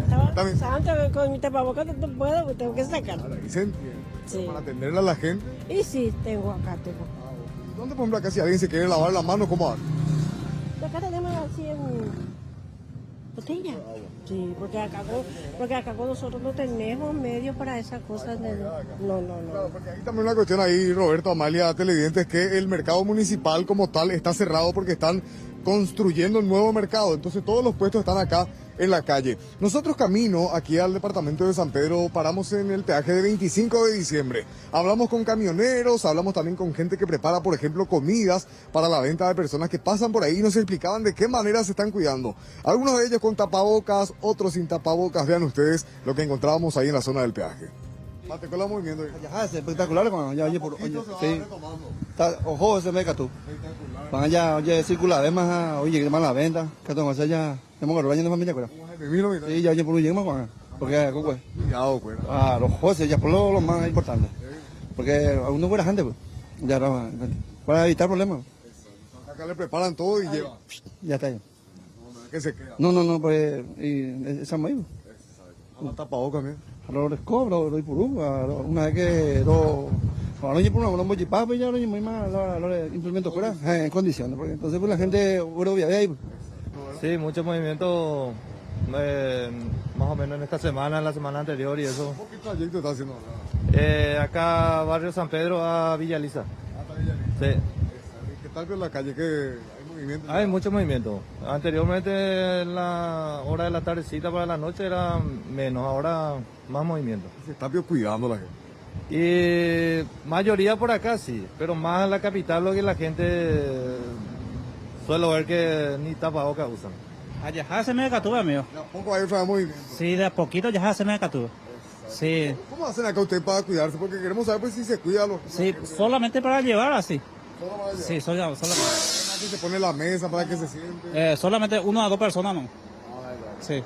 Estaba pensando que con mi tapabocas no puedo, tengo que sacar. Ahí se entiende. Sí. Para atenderle a la gente. Y sí, tengo. ¿Dónde, por ejemplo, acá si alguien se quiere lavar las manos, cómo hace? Acá tenemos así en botella. Sí, porque acá con nosotros no tenemos medios para esas cosas. No. Claro, porque ahí también una cuestión ahí, Roberto, Amalia, televidentes, que el mercado municipal como tal está cerrado porque están construyendo un nuevo mercado. Entonces todos los puestos están acá en la calle. Nosotros camino aquí al departamento de San Pedro, paramos en el peaje de 25 de diciembre. Hablamos con camioneros, hablamos también con gente que prepara, por ejemplo, comidas para la venta de personas que pasan por ahí y nos explicaban de qué manera se están cuidando. Algunos de ellos con tapabocas, otros sin tapabocas. Vean ustedes lo que encontrábamos ahí en la zona del peaje. Mate con el movimiento. Ya, es espectacular, ya oye por sí. Ojo, ese meca tú. Van allá, oye, circula, además, oye, que más la venta, que tengo que ya, tengo que robar familia, ¿cuál? Sí, ya oye por un llego más, porque, ¿cuál? Ah, los jueces, ya por lo más importante. Porque a uno buena gente, pues, ya, para evitar problemas. Acá le preparan todo y llevan. Ya está ahí. ¿Qué se queda? No, pues, y esa maíz. No tapabocas, mira. Lo descobro, lo por una vez que ahora yo por una mochipá, pues ya no muy más, lo implemento fuera en condiciones, porque entonces pues la gente voy a ver ahí. Sí, mucho movimiento, más o menos en esta semana, en la semana anterior y eso. ¿Qué trayecto está haciendo acá, barrio San Pedro a Villa Elisa. ¿Hasta Villa Elisa? Sí. ¿Qué tal con la calle? ¿Que hay movimiento? Hay mucho movimiento. Anteriormente en la hora de la tardecita para la noche era menos, ahora más movimiento. Se está cuidando la gente. Y mayoría por acá sí, pero más en la capital lo que la gente suelo ver que ni tapabocas usan. Allá se me decatúa, amigo. ¿De a poco hay otra movimiento? Sí, de a poquito ya se me decatúa. Sí. ¿Cómo hacen acá usted para cuidarse? Porque queremos saber pues, si se cuida los... Sí, solamente para llevar así. ¿Solo para llevar? Sí, solamente. Se pone la mesa para que se siente. Solamente 1 a 2 personas, ¿no? Sí.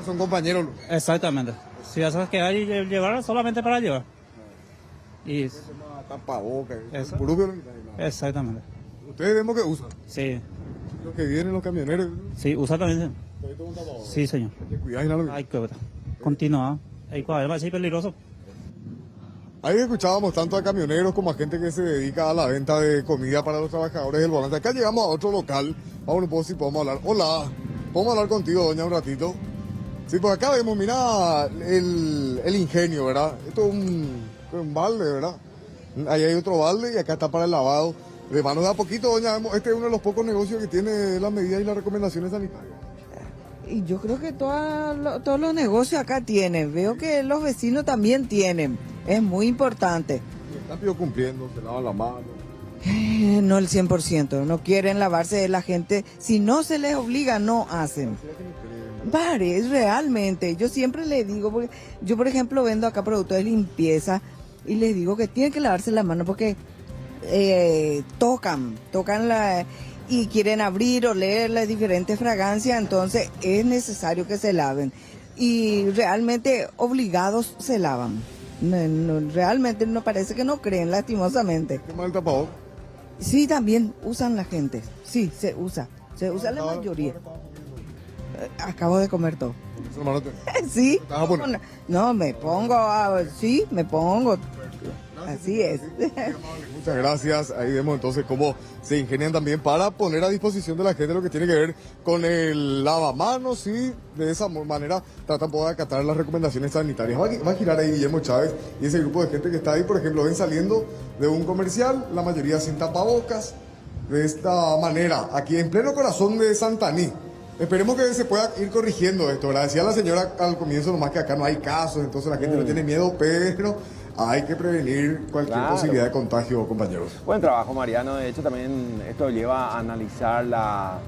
Son compañeros. Exactamente. Si ya sabes que hay que llevar, solamente para llevar. Y tapabocas. Exactamente. ¿Ustedes vemos que usan? Sí. Los que vienen los camioneros. Sí, usa también. Sí, señor. Hay que continuar. Además es peligroso. Ahí escuchábamos tanto a camioneros como a gente que se dedica a la venta de comida para los trabajadores del volante. Acá llegamos a otro local. Vamos un poco si podemos hablar. Hola, ¿podemos hablar contigo, doña, un ratito? Sí, pues acá vemos, mira el ingenio, ¿verdad? Esto es un balde, ¿verdad? Ahí hay otro balde y acá está para el lavado de manos de a poquito, doña Emo, este es uno de los pocos negocios que tiene las medidas y las recomendaciones sanitarias. Y yo creo que todos los negocios acá tienen. Veo que los vecinos también tienen. Es muy importante. Están cumpliendo, se lavan la mano. No el 100%. No quieren lavarse la gente. Si no se les obliga, no hacen. Varios, realmente. Yo siempre les digo, porque yo por ejemplo vendo acá productos de limpieza y les digo que tienen que lavarse la mano porque tocan y quieren abrir, oler las diferentes fragancias, entonces es necesario que se laven. Y realmente obligados se lavan. Realmente no parece que no creen, lastimosamente. ¿Qué mal tapabocas? Sí, también usan la gente. Sí, se usa la mayoría. Acabo de comer todo. Sí. No, me pongo, sí, me pongo. Así es. Muchas gracias. Ahí vemos entonces cómo se ingenian también para poner a disposición de la gente lo que tiene que ver con el lavamanos y de esa manera tratan de acatar las recomendaciones sanitarias. Va a girar ahí Guillermo Chávez y ese grupo de gente que está ahí, por ejemplo, ven saliendo de un comercial, la mayoría sin tapabocas, de esta manera, aquí en pleno corazón de Santaní. Esperemos que se pueda ir corrigiendo esto, ¿verdad? Decía la señora al comienzo nomás que acá no hay casos, entonces la gente no tiene miedo, pero hay que prevenir cualquier posibilidad de contagio, compañeros. Buen trabajo, Mariano. De hecho, también esto lleva a analizar la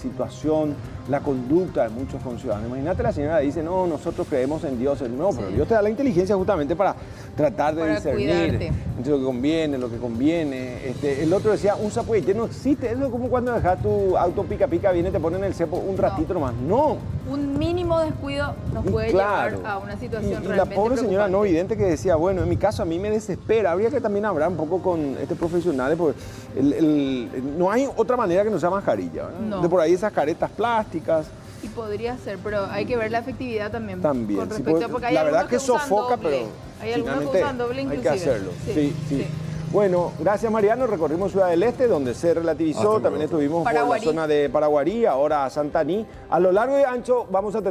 situación, la conducta de muchos conciudadanos. Imagínate, la señora dice, no, nosotros creemos en Dios. No, pero Dios te da la inteligencia justamente para tratar de discernir entre lo que conviene. El otro decía, un sapuete no existe. Eso es como cuando dejas tu auto pica, viene y te ponen el cepo un ratito nomás. No. Un mínimo descuido nos puede llevar a una situación realmente la pobre señora preocupante. no vidente que decía, bueno, en mi caso a mí me desespera. Habría que también hablar un poco con profesionales, porque no hay otra manera que no sea mascarilla, ¿verdad? No. De por ahí esas caretas plásticas. Y podría ser, pero hay que ver la efectividad también. También. Con respecto a, porque hay la verdad algunos que sofoca, doble. pero hay algunos que finalmente usan doble inclusive. hay que hacerlo. Sí. Bueno, gracias Mariano, recorrimos Ciudad del Este, donde se relativizó, también estuvimos por la zona de Paraguarí, ahora Santaní. A lo largo y ancho vamos a tener